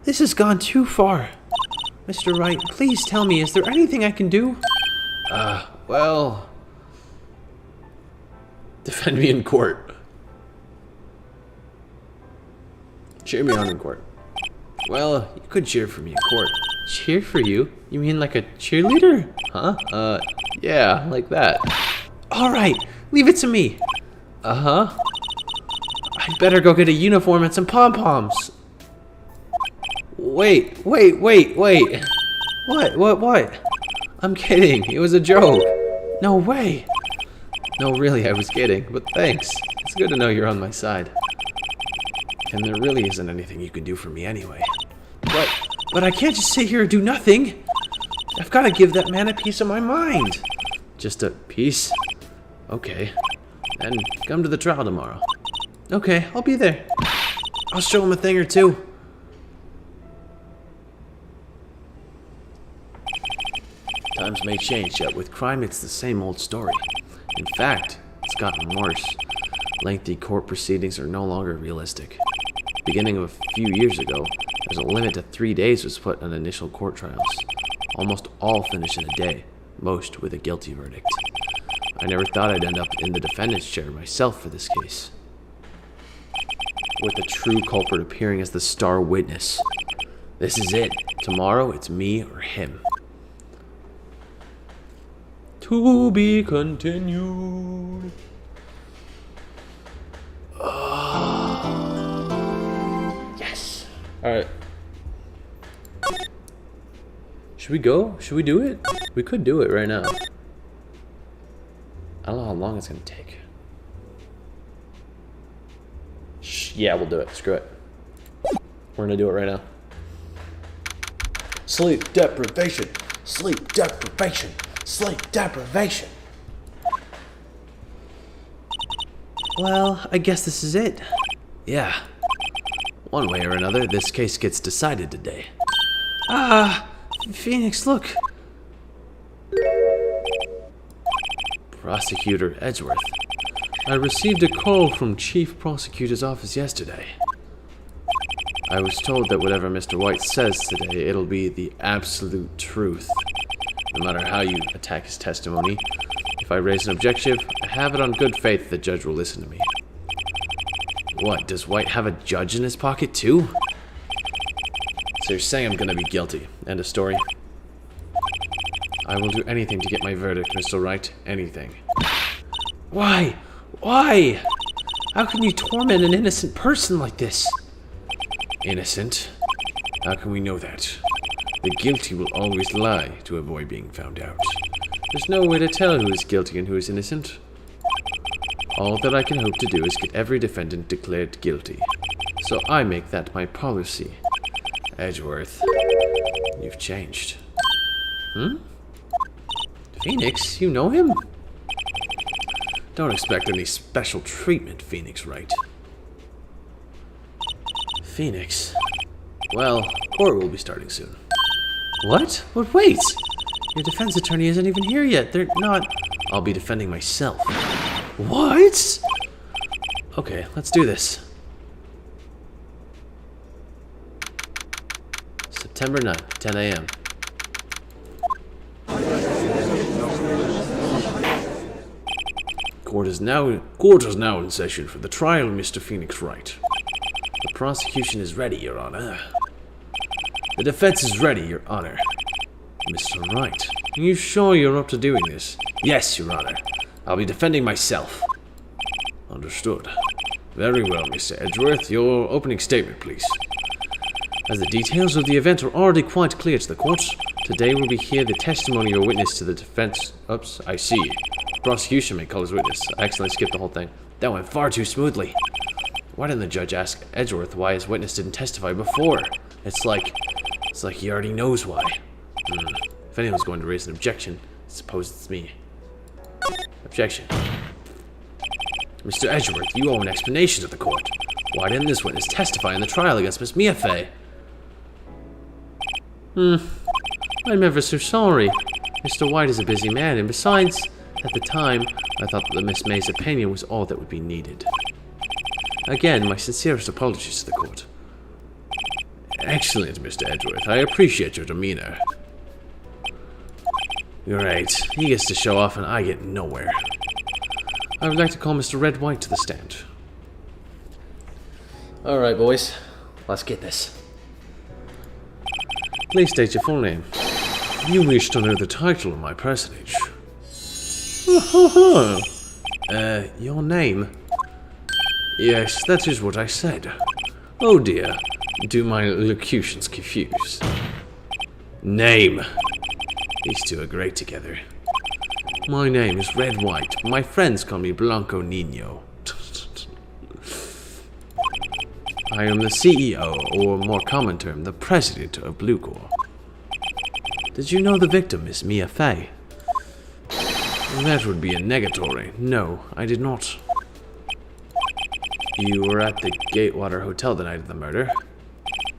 This has gone too far. Mr. Wright, please tell me, is there anything I can do? Well... Defend me in court. Cheer me on in court. Well, you could cheer for me in court. Cheer for you? You mean like a cheerleader? Huh? Yeah, like that. Alright, leave it to me. Uh-huh. I'd better go get a uniform and some pom-poms. Wait. What? I'm kidding. It was a joke. No way. No, really, I was kidding, but thanks. It's good to know you're on my side. And there really isn't anything you can do for me anyway. But I can't just sit here and do nothing. I've got to give that man a piece of my mind. Just a piece? Okay. Then come to the trial tomorrow. Okay, I'll be there. I'll show him a thing or two. Times may change, yet with crime it's the same old story. In fact, it's gotten worse. Lengthy court proceedings are no longer realistic. Beginning of a few years ago, there's a limit to 3 days was put on initial court trials. Almost all finish in a day, most with a guilty verdict. I never thought I'd end up in the defendant's chair myself for this case. With the true culprit appearing as the star witness. This is it. Tomorrow, it's me or him. To be continued. Yes. Alright. Should we go? Should we do it? We could do it right now. I don't know how long it's going to take. Yeah, we'll do it. Screw it. We're going to do it right now. Sleep deprivation. Sleep deprivation. Sleep deprivation. Well, I guess this is it. Yeah. One way or another, this case gets decided today. Phoenix, look. Prosecutor Edgeworth. I received a call from Chief Prosecutor's office yesterday. I was told that whatever Mr. White says today, it'll be the absolute truth. No matter how you attack his testimony, if I raise an objection, I have it on good faith the judge will listen to me. What, does White have a judge in his pocket too? So you're saying I'm gonna be guilty. End of story. I will do anything to get my verdict, Mr. Wright. Anything. Why? Why? How can you torment an innocent person like this? Innocent? How can we know that? The guilty will always lie to avoid being found out. There's no way to tell who is guilty and who is innocent. All that I can hope to do is get every defendant declared guilty. So I make that my policy. Edgeworth, you've changed. Phoenix, you know him? Don't expect any special treatment, Phoenix, Wright. Phoenix. Well, court will be starting soon. What? But wait! Your defense attorney isn't even here yet. They're not... I'll be defending myself. What? Okay, let's do this. September 9th, 10 a.m. Court is now in session for the trial of Mr. Phoenix Wright. The prosecution is ready, Your Honor. The defense is ready, Your Honor. Mr. Wright, are you sure you're up to doing this? Yes, Your Honor. I'll be defending myself. Understood. Very well, Mr. Edgeworth. Your opening statement, please. As the details of the event are already quite clear to the court, today will be hear the testimony of a witness to the defense. Oops, I see. The prosecution may call as witness. I accidentally skipped the whole thing. That went far too smoothly. Why didn't the judge ask Edgeworth why his witness didn't testify before? It's like he already knows why. If anyone's going to raise an objection, suppose it's me. Objection. Mr. Edgeworth, you owe an explanation to the court. Why didn't this witness testify in the trial against Miss Mia Fey? I'm ever so sorry. Mr. White is a busy man, and besides, at the time, I thought that Miss May's opinion was all that would be needed. Again, my sincerest apologies to the court. Excellent, Mr. Edgeworth. I appreciate your demeanor. You're right. He gets to show off and I get nowhere. I would like to call Mr. Red White to the stand. Alright, boys. Let's get this. Please state your full name. You wish to know the title of my personage. Your name? Yes, that is what I said. Oh dear. Do my locutions confuse? Name. These two are great together. My name is Red White. My friends call me Blanco Nino. I am the CEO, or more common term, the president of Blue Corps. Did you know the victim is Mia Fey? That would be a negatory. No, I did not. You were at the Gatewater Hotel the night of the murder?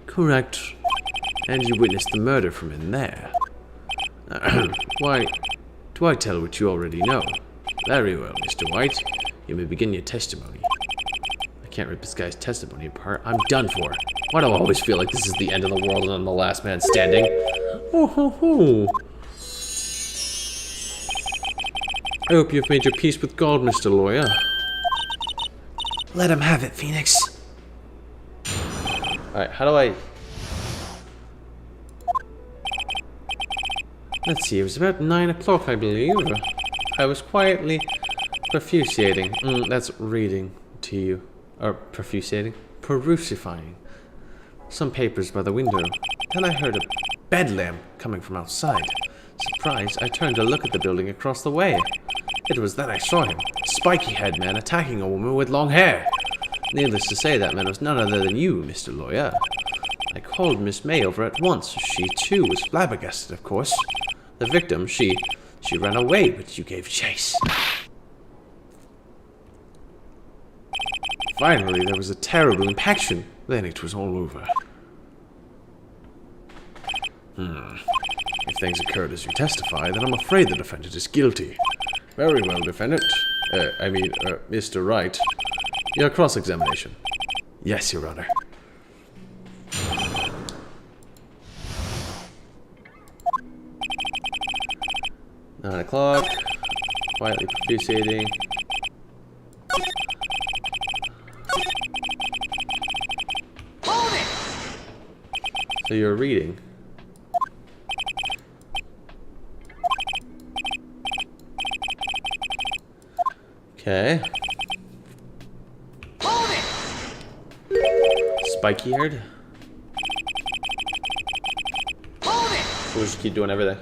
Correct. And you witnessed the murder from in there. Why, do I tell what you already know? Very well, Mr. White. You may begin your testimony. I can't rip this guy's testimony apart. I'm done for. Why do I always feel like this is the end of the world and I'm the last man standing? Oh, ho, ho. I hope you've made your peace with God, Mr. Lawyer. Let him have it, Phoenix. Alright, how do I... Let's see, it was about 9 o'clock, I believe. I was quietly perfusating. That's reading to you. Or perfusating? Perusifying some papers by the window. Then I heard a bedlam coming from outside. Surprised, I turned to look at the building across the way. It was then I saw him, a spiky-haired man attacking a woman with long hair. Needless to say, that man was none other than you, Mr. Lawyer. I called Miss May over at once. She, too, was flabbergasted, of course. The victim, she ran away, but you gave chase. Finally, there was a terrible impaction. Then it was all over. If things occurred as you testify, then I'm afraid the defendant is guilty. Very well, defendant. Mr. Wright. Your cross-examination. Yes, Your Honor. Nine o'clock. Quietly perfusating. So you're reading. Okay. Spiky haired. We'll just keep doing everything.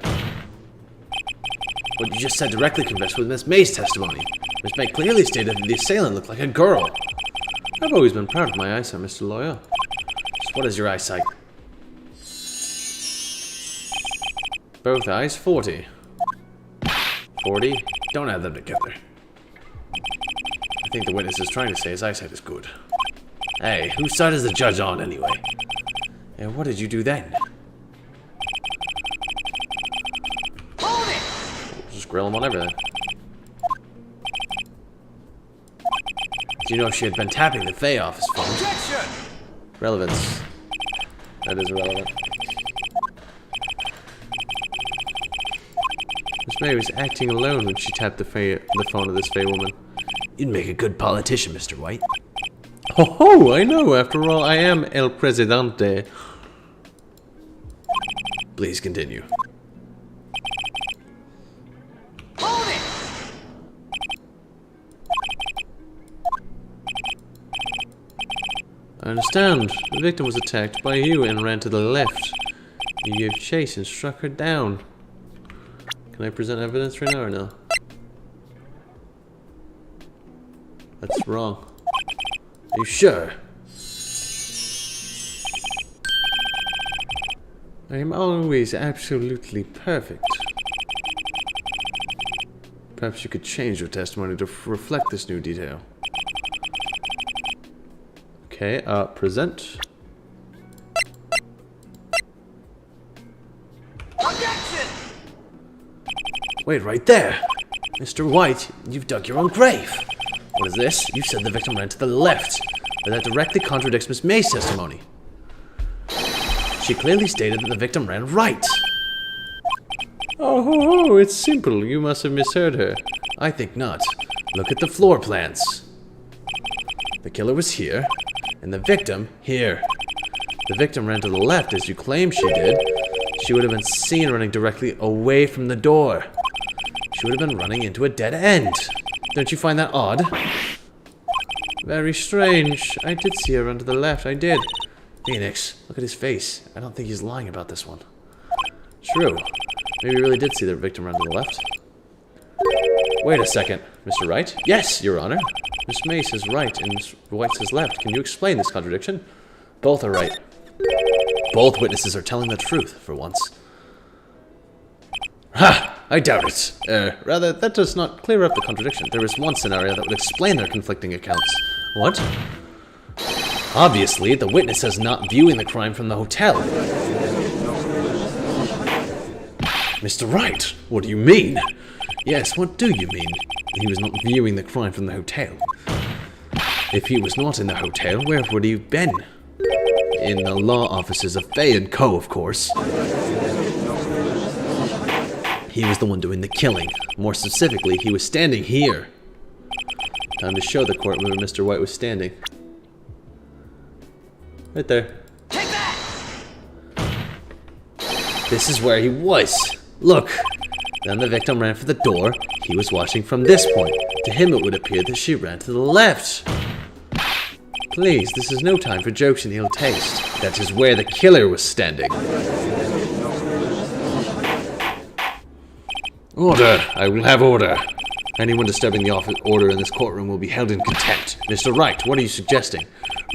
What you just said directly confessed with Miss May's testimony. Miss May clearly stated that the assailant looked like a girl. I've always been proud of my eyesight, Mr. Lawyer. So what is your eyesight? Both eyes, 40. 40? Don't add them together. I think the witness is trying to say his eyesight is good. Hey, whose side is the judge on anyway? And what did you do then? Just grill him on everything. Do you know she had been tapping the Faye office phone? Objection! Relevance. That is irrelevant. Miss May was acting alone when she tapped the phone of this Faye woman. You'd make a good politician, Mr. White. Oh, I know. After all, I am El Presidente. Please continue. I understand. The victim was attacked by you and ran to the left. You gave chase and struck her down. Can I present evidence right now or no? That's wrong. Are you sure? I am always absolutely perfect. Perhaps you could change your testimony to reflect this new detail. Okay, present. Objection! Wait, right there! Mr. White, you've dug your own grave! What is this? You said the victim ran to the left, but that directly contradicts Miss May's testimony. She clearly stated that the victim ran right. Oh, it's simple. You must have misheard her. I think not. Look at the floor plans. The killer was here, and the victim here. The victim ran to the left as you claim she did. She would have been seen running directly away from the door. She would have been running into a dead end. Don't you find that odd? Very strange. I did see her run to the left. I did. Phoenix, look at his face. I don't think he's lying about this one. True. Maybe you really did see the victim run to the left. Wait a second. Mr. Wright? Yes, Your Honor. Miss May says right and Miss White says left. Can you explain this contradiction? Both are right. Both witnesses are telling the truth, for once. Ha! I doubt it. Rather, that does not clear up the contradiction. There is one scenario that would explain their conflicting accounts. What? Obviously, the witness is not viewing the crime from the hotel. Mr. Wright, what do you mean? Yes, what do you mean? He was not viewing the crime from the hotel. If he was not in the hotel, where would he have been? In the law offices of Fay & Co., of course. He was the one doing the killing. More specifically, he was standing here. Time to show the court where Mr. White was standing. Right there. Take that! This is where he was. Look. Then the victim ran for the door. He was watching from this point. To him it would appear that she ran to the left. Please, this is no time for jokes in ill taste. That is where the killer was standing. Order! I will have order. Anyone disturbing the order in this courtroom will be held in contempt. Mr. Wright, what are you suggesting?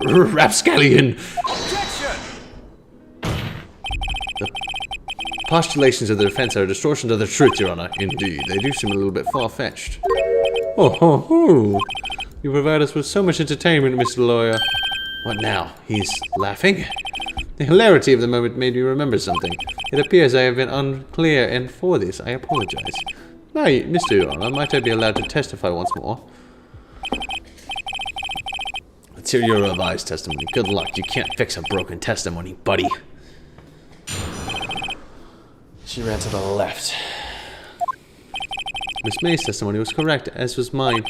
Rapscallion! Objection! The postulations of the defense are a distortion of the truth, Your Honor. Indeed, they do seem a little bit far-fetched. Oh ho ho! You provide us with so much entertainment, Mr. Lawyer. What now? He's laughing? The hilarity of the moment made me remember something. It appears I have been unclear, and for this I apologize. Now, Mr. Your Honor, might I be allowed to testify once more? Let's hear your revised testimony. Good luck. You can't fix a broken testimony, buddy. She ran to the left. Miss May's testimony was correct, as was mine.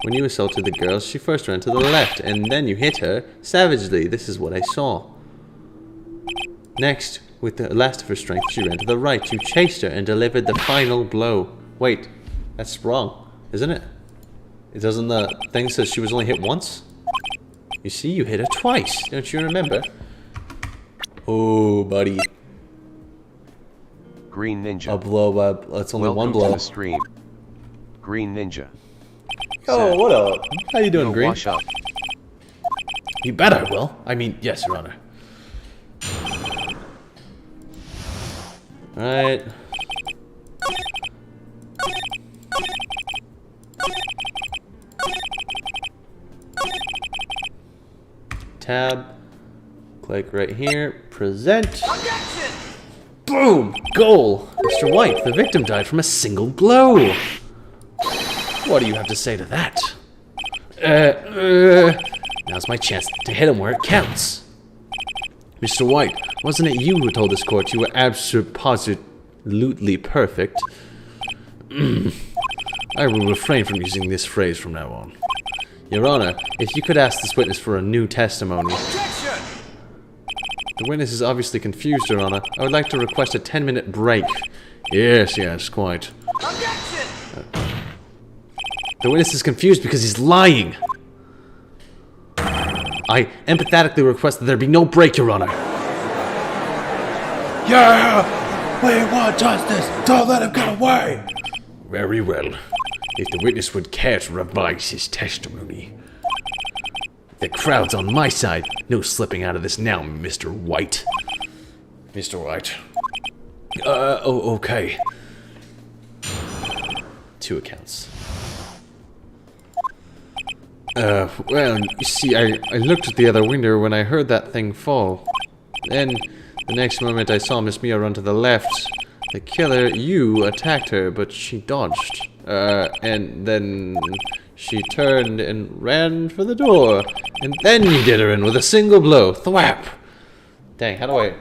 When you assaulted the girl, she first ran to the left, and then you hit her savagely. This is what I saw. Next, with the last of her strength, she ran to the right. You chased her and delivered the final blow. Wait, that's wrong, isn't it? It doesn't the thing says she was only hit once? You see, you hit her twice. Don't you remember? Oh, buddy. Green Ninja. A blow up. That's only Welcome one blow. to the stream. Green Ninja. Oh, Sad. what up? How you doing, Go Green? wash up. You bet I will. I mean, yes, Your Honor. Alright. Tab. Click right here. Present. Objection! Boom! Goal! Mr. White, the victim died from a single blow. What do you have to say to that? Now's my chance to hit him where it counts. Mr. White, wasn't it you who told this court you were absolutely perfect? I will refrain from using this phrase from now on. Your Honor, if you could ask this witness for a new testimony. Objection! The witness is obviously confused, Your Honor. I would like to request a 10-minute break. Yes, quite. Objection! The witness is confused because he's lying. I empathetically request that there be no break, Your Honor. Yeah! We want justice! Don't let him get away! Very well. If the witness would care to revise his testimony. The crowd's on my side. No slipping out of this now, Mr. White. Mr. White. Okay. 2 accounts. Well, you see, I looked at the other window when I heard that thing fall. Then, the next moment I saw Miss Mia run to the left. The killer, you, attacked her, but she dodged. And then she turned and ran for the door. And then you did her in with a single blow. Thwap! Dang, how do I...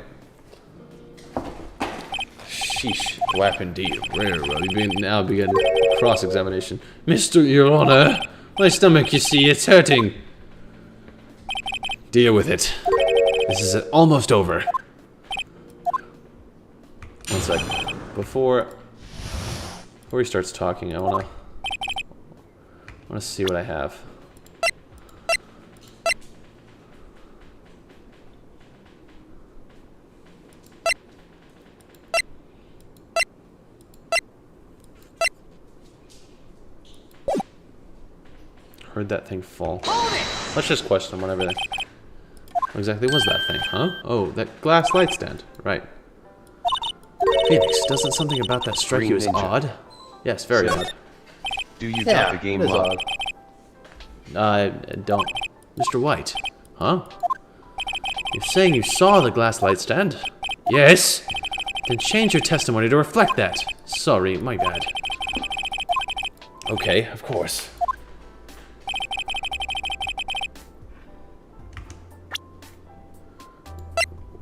Sheesh. Thwap indeed. Very well. You now begin cross-examination. Mr. Your Honor, my stomach, you see, it's hurting. Deal with it. This is almost over. One sec. Before he starts talking, I wanna see what I have. Heard that thing fall. Let's just question him on everything. What exactly was that thing, huh? Oh, that glass light stand. Right. Phoenix, doesn't something about that strike you as Green Ninja. odd? Yes, very So, odd. Do you got the game it is logged? odd. I don't. Mr. White, huh? You're saying you saw the glass light stand? Yes. Then change your testimony to reflect that. Sorry, my bad. Okay, of course.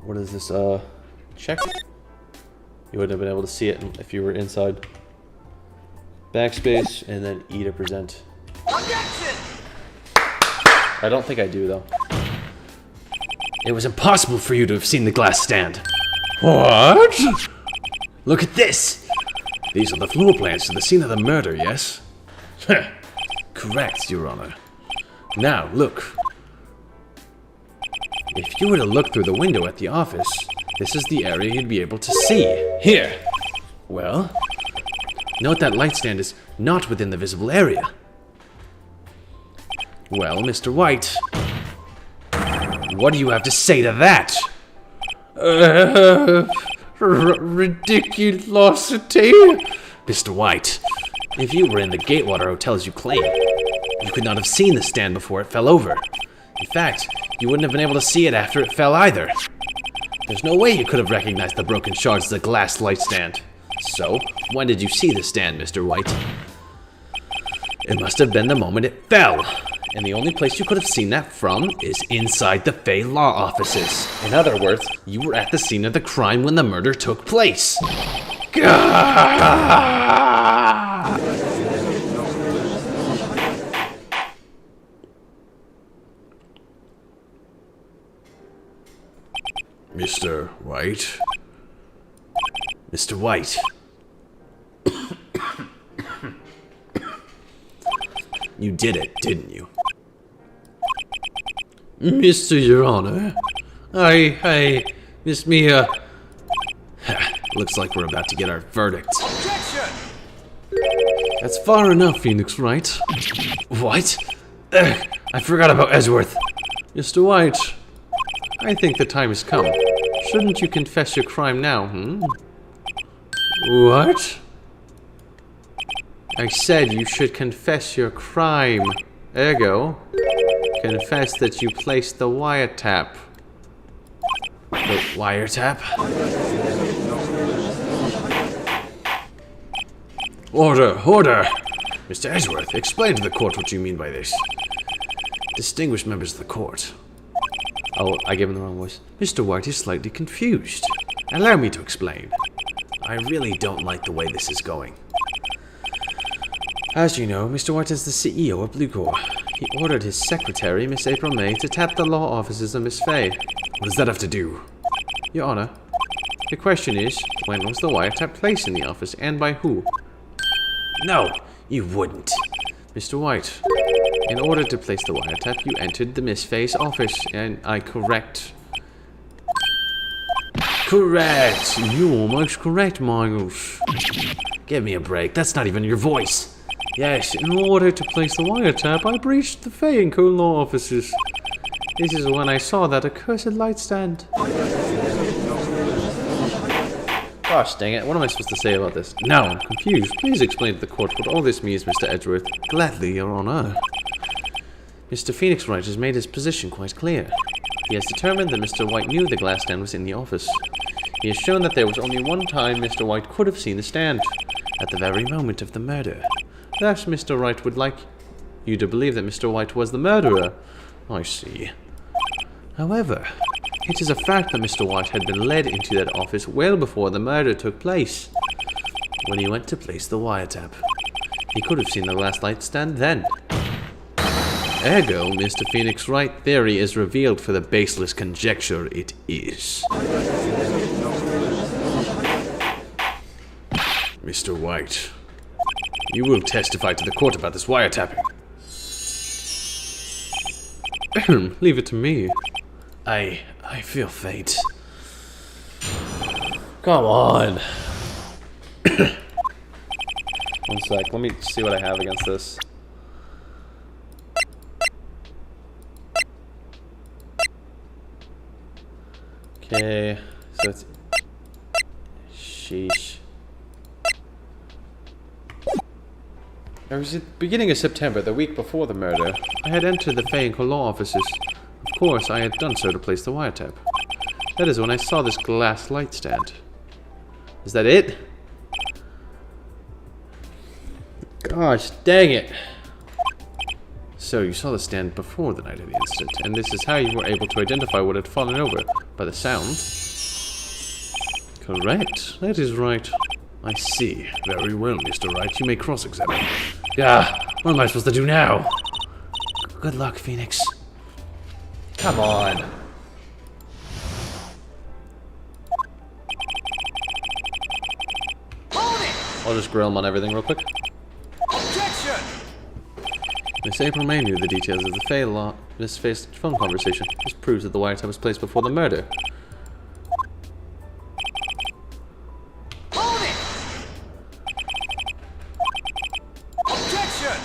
What is this, check? You wouldn't have been able to see it if you were inside. Backspace, and then E to present. Objection! I don't think I do, though. It was impossible for you to have seen the glass stand. What? Look at this! These are the floor plans to the scene of the murder, yes? Correct, Your Honor. Now, look. If you were to look through the window at the office, this is the area you'd be able to see. Here! Well, note that light stand is not within the visible area. Well, Mr. White, what do you have to say to that? Ridiculosity? Mr. White, if you were in the Gatewater Hotel as you claim, you could not have seen the stand before it fell over. In fact, you wouldn't have been able to see it after it fell either. There's no way you could have recognized the broken shards as a glass light stand. So, when did you see the stand, Mr. White? It must have been the moment it fell. And the only place you could have seen that from is inside the Fey Law offices. In other words, you were at the scene of the crime when the murder took place. Gah! Mr. White? Mr. White. You did it, didn't you? Mr. Your Honor, Miss Mia... Looks like we're about to get our verdict. Objection! That's far enough, Phoenix Wright. What? I forgot about Edgeworth. Mr. White, I think the time has come. Shouldn't you confess your crime now, What? I said you should confess your crime. Ergo, confess that you placed the wiretap. The wiretap? Order! Order! Mr. Edgeworth, explain to the court what you mean by this. Distinguished members of the court. Oh, I gave him the wrong voice. Mr. White is slightly confused. Allow me to explain. I really don't like the way this is going. As you know, Mr. White is the CEO of Bluecore. He ordered his secretary, Miss April May, to tap the law offices of Miss Fay. What does that have to do? Your Honor, the question is, when was the wiretap placed in the office, and by who? No, you wouldn't. Mr. White, in order to place the wiretap, you entered the Miss Fay's office, and I correct. Correct! You're almost correct, Miles. Give me a break, that's not even your voice. Yes, in order to place the wiretap, I breached the Fay and Co. law offices. This is when I saw that accursed light stand. Gosh dang it, what am I supposed to say about this? Now I'm confused. Please explain to the court what all this means, Mr. Edgeworth. Gladly, Your Honor. Mr. Phoenix Wright has made his position quite clear. He has determined that Mr. White knew the glass stand was in the office. He has shown that there was only one time Mr. White could have seen the stand, at the very moment of the murder. Thus, Mr. Wright would like you to believe that Mr. White was the murderer. I see. However, it is a fact that Mr. White had been led into that office well before the murder took place. When he went to place the wiretap, he could have seen the glass light stand then. Ergo, Mr. Phoenix Wright theory is revealed for the baseless conjecture it is. Mr. White, you will testify to the court about this wiretapping. Leave it to me. I feel faint. Come on. One sec, let me see what I have against this. Okay, so it's Sheesh. It was at the beginning of September, the week before the murder. I had entered the Fay and law offices. Of course, I had done so to place the wiretap. That is when I saw this glass light stand. Is that it? Gosh, dang it. So, you saw the stand before the night of the incident, and this is how you were able to identify what had fallen over, by the sound? Correct. That is right. I see. Very well, Mr. Wright. You may cross-examine. What am I supposed to do now? Good luck, Phoenix. Come on. Hold it! I'll just grill him on everything real quick. Objection! Miss April May knew the details of the Fay law. Miss Fay's phone conversation. This proves that the wiretap was placed before the murder. Hold it! Objection!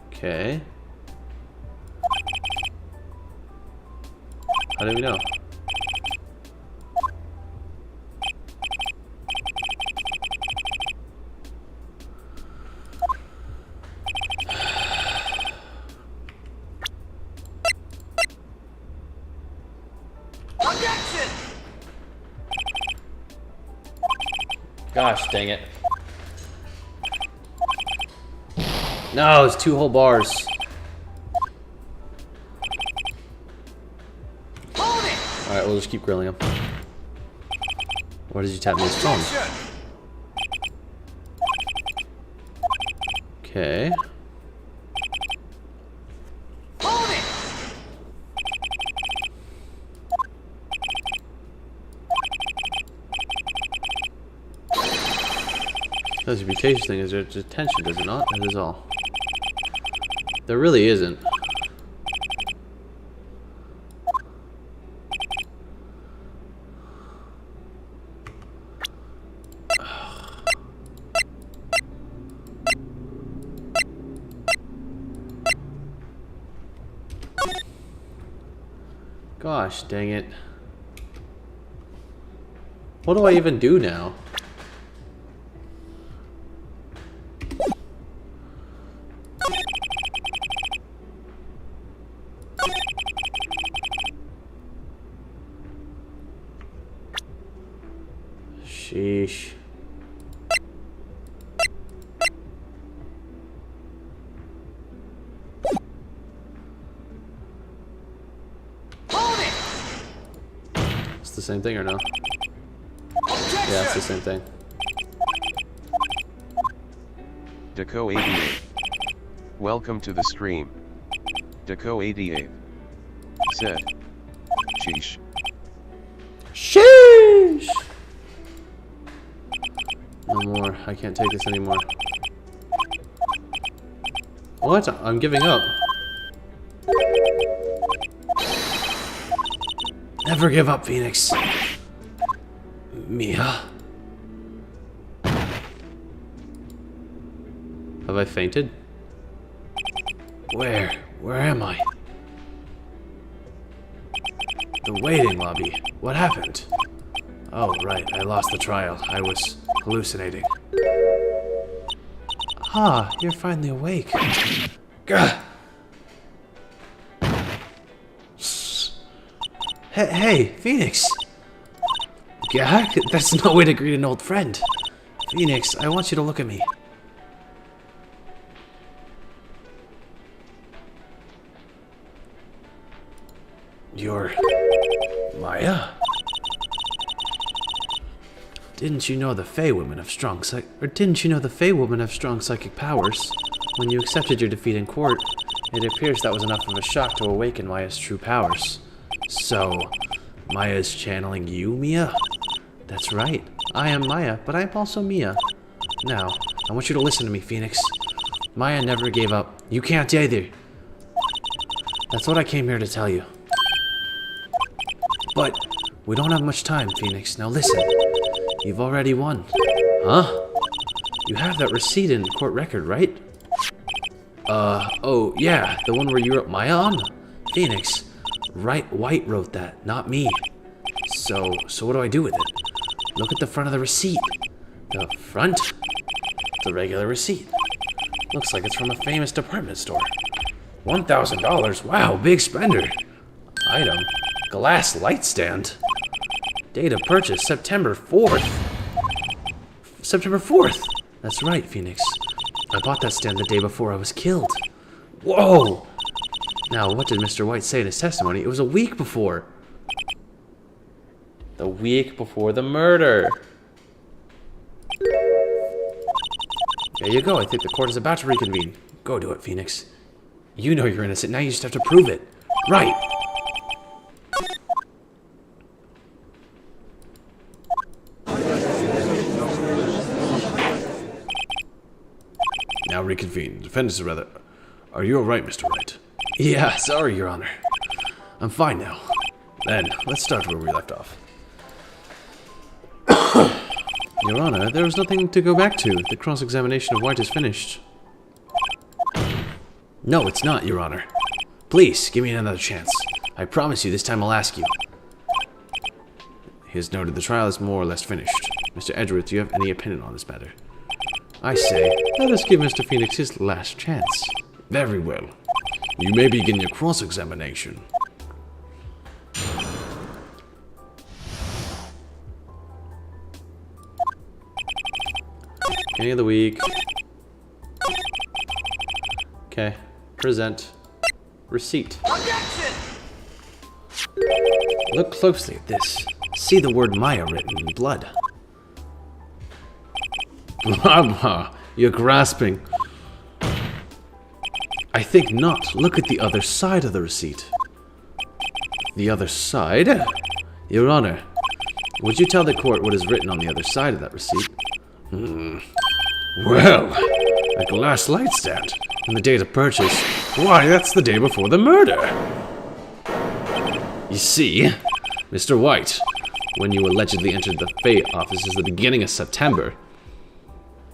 Okay. How do we know? Objection! Gosh, dang it. No, it's 2 whole bars. Hold it! Alright, we'll just keep grilling him. Why did you tap me his phone? Objection! Okay. Hold it! That's a reputation thing. Is there detention, does it not? That is all. There really isn't. Gosh, dang it. What do I even do now? Sheesh. Hold it! It's the same thing or no? Objection! Yeah, it's the same thing. Deco 88. Welcome to the stream. Deco 88. Said. Sheesh. Sheesh! No more. I can't take this anymore. What? I'm giving up. Never give up, Phoenix. Mia. Have I fainted? Where? Where am I? The waiting lobby. What happened? Oh, right. I lost the trial. I was hallucinating. Ah, you're finally awake. Gah! Hey, Phoenix! Gah? That's no way to greet an old friend. Phoenix, I want you to look at me. You're... Maya? Didn't you know the Fey women have strong psychic powers? When you accepted your defeat in court, it appears that was enough of a shock to awaken Maya's true powers. So, Maya's channeling you, Mia? That's right. I am Maya, but I'm also Mia. Now, I want you to listen to me, Phoenix. Maya never gave up. You can't either. That's what I came here to tell you. But we don't have much time, Phoenix. Now listen. You've already won. Huh? You have that receipt in court record, right? Oh, yeah. The one where you wrote Maya on? Wright wrote that, not me. So what do I do with it? Look at the front of the receipt. The front? It's a regular receipt. Looks like it's from a famous department store. $1,000? Wow, big spender. Item, glass light stand. Date of purchase, September 4th. September 4th! That's right, Phoenix. I bought that stand the day before I was killed. Whoa! Now, what did Mr. White say in his testimony? It was a week before. The week before the murder. There you go. I think the court is about to reconvene. Go do it, Phoenix. You know you're innocent. Now you just have to prove it. Right. Now reconvene. Defendants, rather. Are you all right, Mr. Wright? Yeah, sorry, Your Honor. I'm fine now. Then, let's start where we left off. Your Honor, there is nothing to go back to. The cross-examination of White is finished. No, it's not, Your Honor. Please, give me another chance. I promise you, this time I'll ask you. He has noted the trial is more or less finished. Mr. Edgeworth, do you have any opinion on this matter? I say, let us give Mr. Phoenix his last chance. Very well. You may begin your cross-examination. Beginning of the week. Okay. Present. Receipt. Objection! Look closely at this. See the word Maya written in blood. Blah blah. You're grasping. I think not. Look at the other side of the receipt. The other side? Your Honor, would you tell the court what is written on the other side of that receipt? Well, a glass light stand. And the date of purchase. Why, that's the day before the murder. You see, Mr. White, when you allegedly entered the Fate offices at the beginning of September,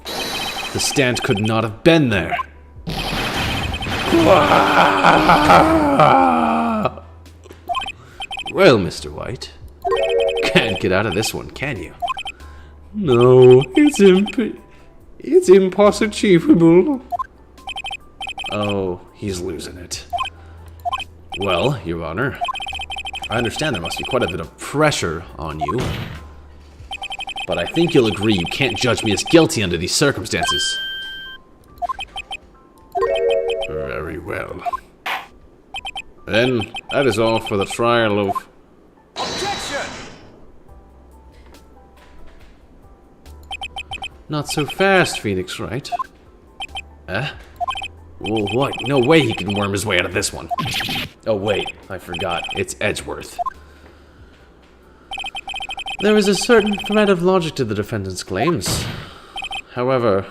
the stand could not have been there. Well, Mr. White, can't get out of this one, can you? No, it's impossible. Oh, he's losing it. Well, Your Honor, I understand there must be quite a bit of pressure on you. But I think you'll agree you can't judge me as guilty under these circumstances. Very well. Then, that is all for the trial of... Objection! Not so fast, Phoenix Wright. Eh? Well, what? No way he can worm his way out of this one. Oh wait, I forgot. It's Edgeworth. There is a certain thread of logic to the defendant's claims. However,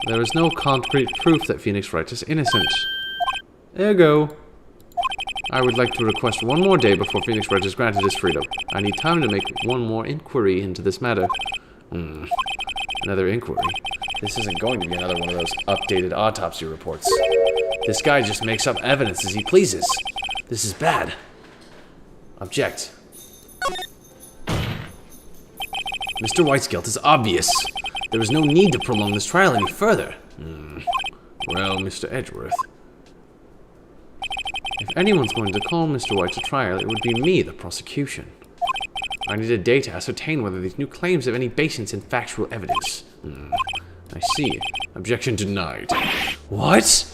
there is no concrete proof that Phoenix Wright is innocent. Ergo, I would like to request one more day before Phoenix Wright is granted his freedom. I need time to make one more inquiry into this matter. Another inquiry? This isn't going to be another one of those updated autopsy reports. This guy just makes up evidence as he pleases. This is bad. Object. Mr. White's guilt is obvious. There is no need to prolong this trial any further. Well, Mr. Edgeworth, if anyone's going to call Mr. White to trial, it would be me, the prosecution. I need a day to ascertain whether these new claims have any basis in factual evidence. I see. Objection denied. What?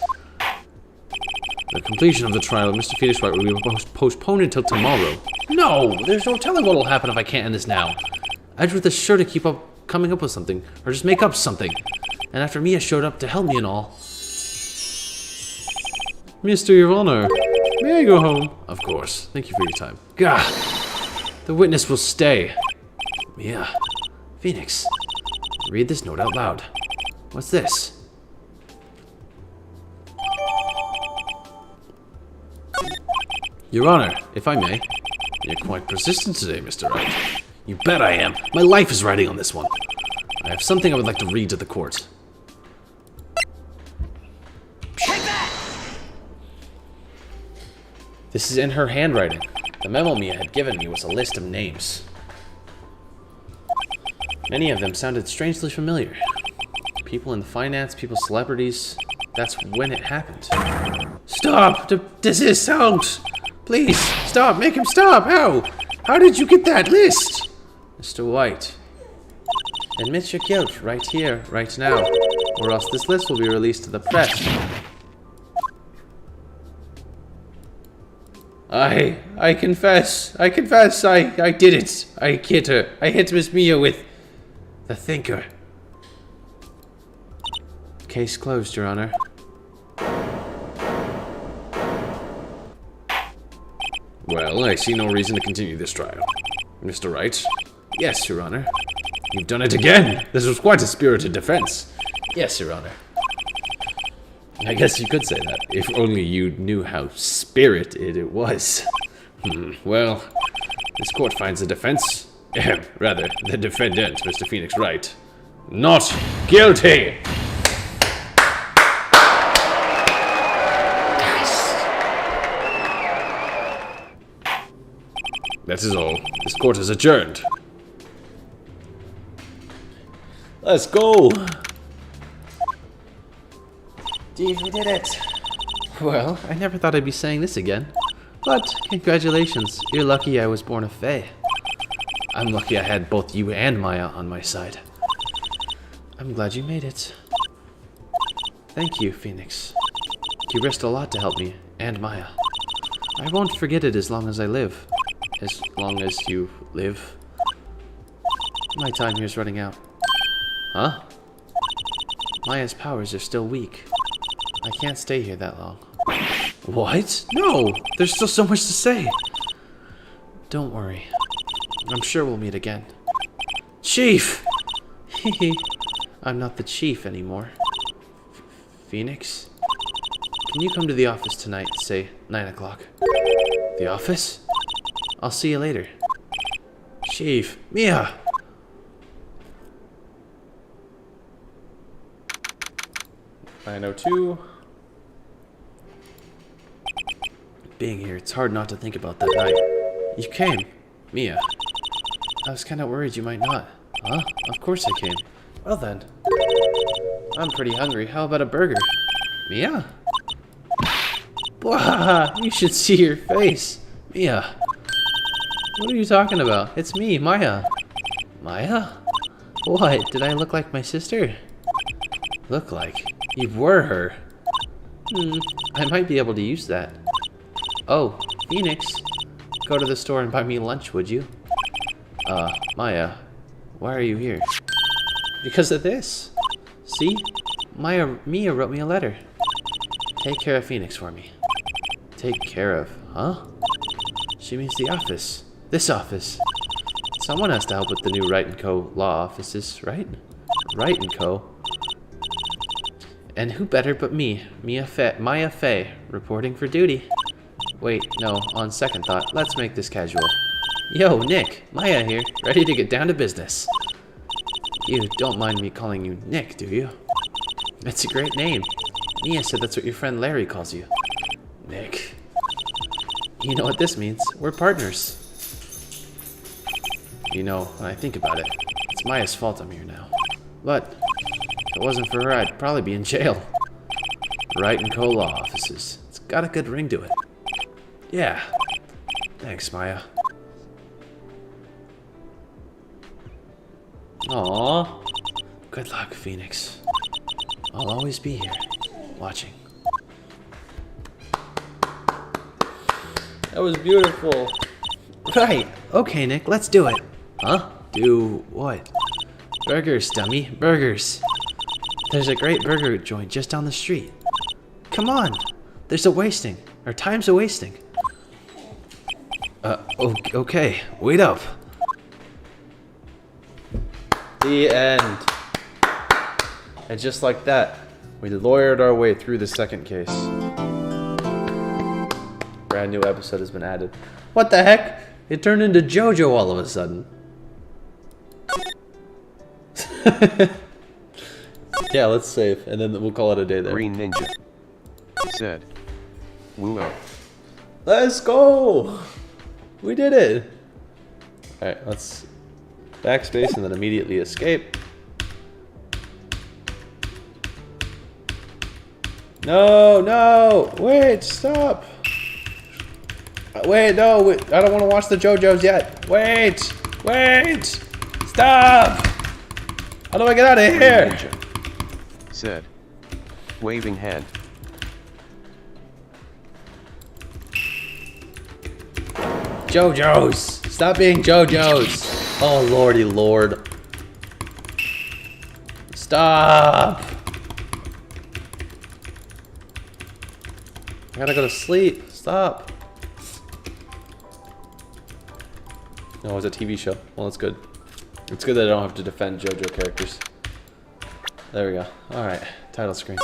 The completion of the trial of Mr. Phoenix Wright will be postponed until tomorrow. No, there's no telling what will happen if I can't end this now. Edgeworth is sure to keep coming up with something, or just make up something. And after Mia showed up to help me and all. Mr. Your Honor, may I go home? Of course. Thank you for your time. Gah! The witness will stay. Mia. Phoenix. Read this note out loud. What's this? Your Honor, if I may. You're quite persistent today, Mr. Wright. You bet I am. My life is riding on this one. I have something I would like to read to the court. Take that! This is in her handwriting. The memo Mia had given me was a list of names. Many of them sounded strangely familiar. People in finance, people celebrities. That's when it happened. Stop! Desist! Out! Please, stop! Make him stop! How? How did you get that list? Mr. White, admit your guilt right here, right now, or else this list will be released to the press. I confess. I did it. I hit her. I hit Miss Mia with the thinker. Case closed, Your Honor. Well, I see no reason to continue this trial. Mr. Wright? Yes, Your Honor. You've done it again! This was quite a spirited defense. Yes, Your Honor. I guess you could say that, if only you knew how spirited it was. Well, this court finds the defense, rather, the defendant, Mr. Phoenix Wright, not guilty! That is all. This court is adjourned. Let's go! Steve, we did it! Well, I never thought I'd be saying this again. But, congratulations. You're lucky I was born a fae. I'm lucky I had both you and Maya on my side. I'm glad you made it. Thank you, Phoenix. You risked a lot to help me, and Maya. I won't forget it as long as I live. As long as you live. My time here's running out. Huh? Maya's powers are still weak. I can't stay here that long. What? No! There's still so much to say! Don't worry. I'm sure we'll meet again. Chief! Hehe. I'm not the chief anymore. Phoenix? Can you come to the office tonight, say 9 o'clock? The office? I'll see you later. Chief. Mia! (9:02) Being here, it's hard not to think about that night. You came, Mia. I was kind of worried you might not. Huh? Of course I came. Well then. I'm pretty hungry. How about a burger? Mia? Blah! You should see your face. Mia. What are you talking about? It's me, Maya. Maya? What? Did I look like my sister? Look like? You were her. I might be able to use that. Oh, Phoenix. Go to the store and buy me lunch, would you? Maya. Why are you here? Because of this. See? Mia wrote me a letter. Take care of Phoenix for me. Take care of, huh? She means the office. This office. Someone has to help with the new Wright & Co. law offices, right? Wright & Co. And who better but me, Maya Fey, reporting for duty. Wait, no, on second thought, let's make this casual. Yo, Nick, Maya here, ready to get down to business. You don't mind me calling you Nick, do you? It's a great name. Mia said that's what your friend Larry calls you. Nick. You know what this means. We're partners. You know, when I think about it, it's Maya's fault I'm here now. But if it wasn't for her, I'd probably be in jail. Wright & Co. law offices. It's got a good ring to it. Yeah. Thanks, Maya. Aww. Good luck, Phoenix. I'll always be here, watching. That was beautiful. Right. Okay, Nick, let's do it. Huh? Do what? Burgers, dummy. Burgers. There's a great burger joint just down the street. Come on. There's a wasting. Our time's a wasting. Okay. Wait up. The end. And just like that, we lawyered our way through the second case. Brand new episode has been added. What the heck? It turned into JoJo all of a sudden. Yeah, let's save, and then we'll call it a day there. Green Ninja said, "Woo-oh." Let's go! We did it! Alright, let's Backspace and then immediately escape. No, no, wait, stop. Wait, no, wait, I don't want to watch the JoJo's yet. Wait, wait, stop. How do I get out of here? Ninja said, waving hand. JoJo's, stop being JoJo's. Oh, lordy lord. Stop. I gotta go to sleep. Stop. No, it's a TV show. Well, it's good. It's good that I don't have to defend JoJo characters. There we go. Alright, title screen.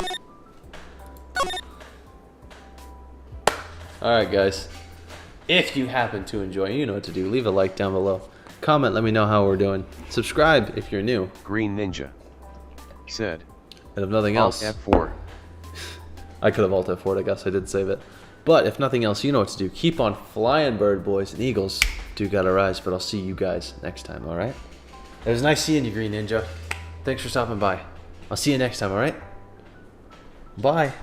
Alright, guys. If you happen to enjoy, you know what to do. Leave a like down below. Comment, let me know how we're doing. Subscribe if you're new. Green Ninja said, And if nothing else, F4. I could have alt F4, I guess I did save it. But if nothing else, you know what to do. Keep on flying, bird boys and eagles. Do gotta rise, but I'll see you guys next time, alright? It was nice seeing you, Green Ninja. Thanks for stopping by. I'll see you next time, alright? Bye.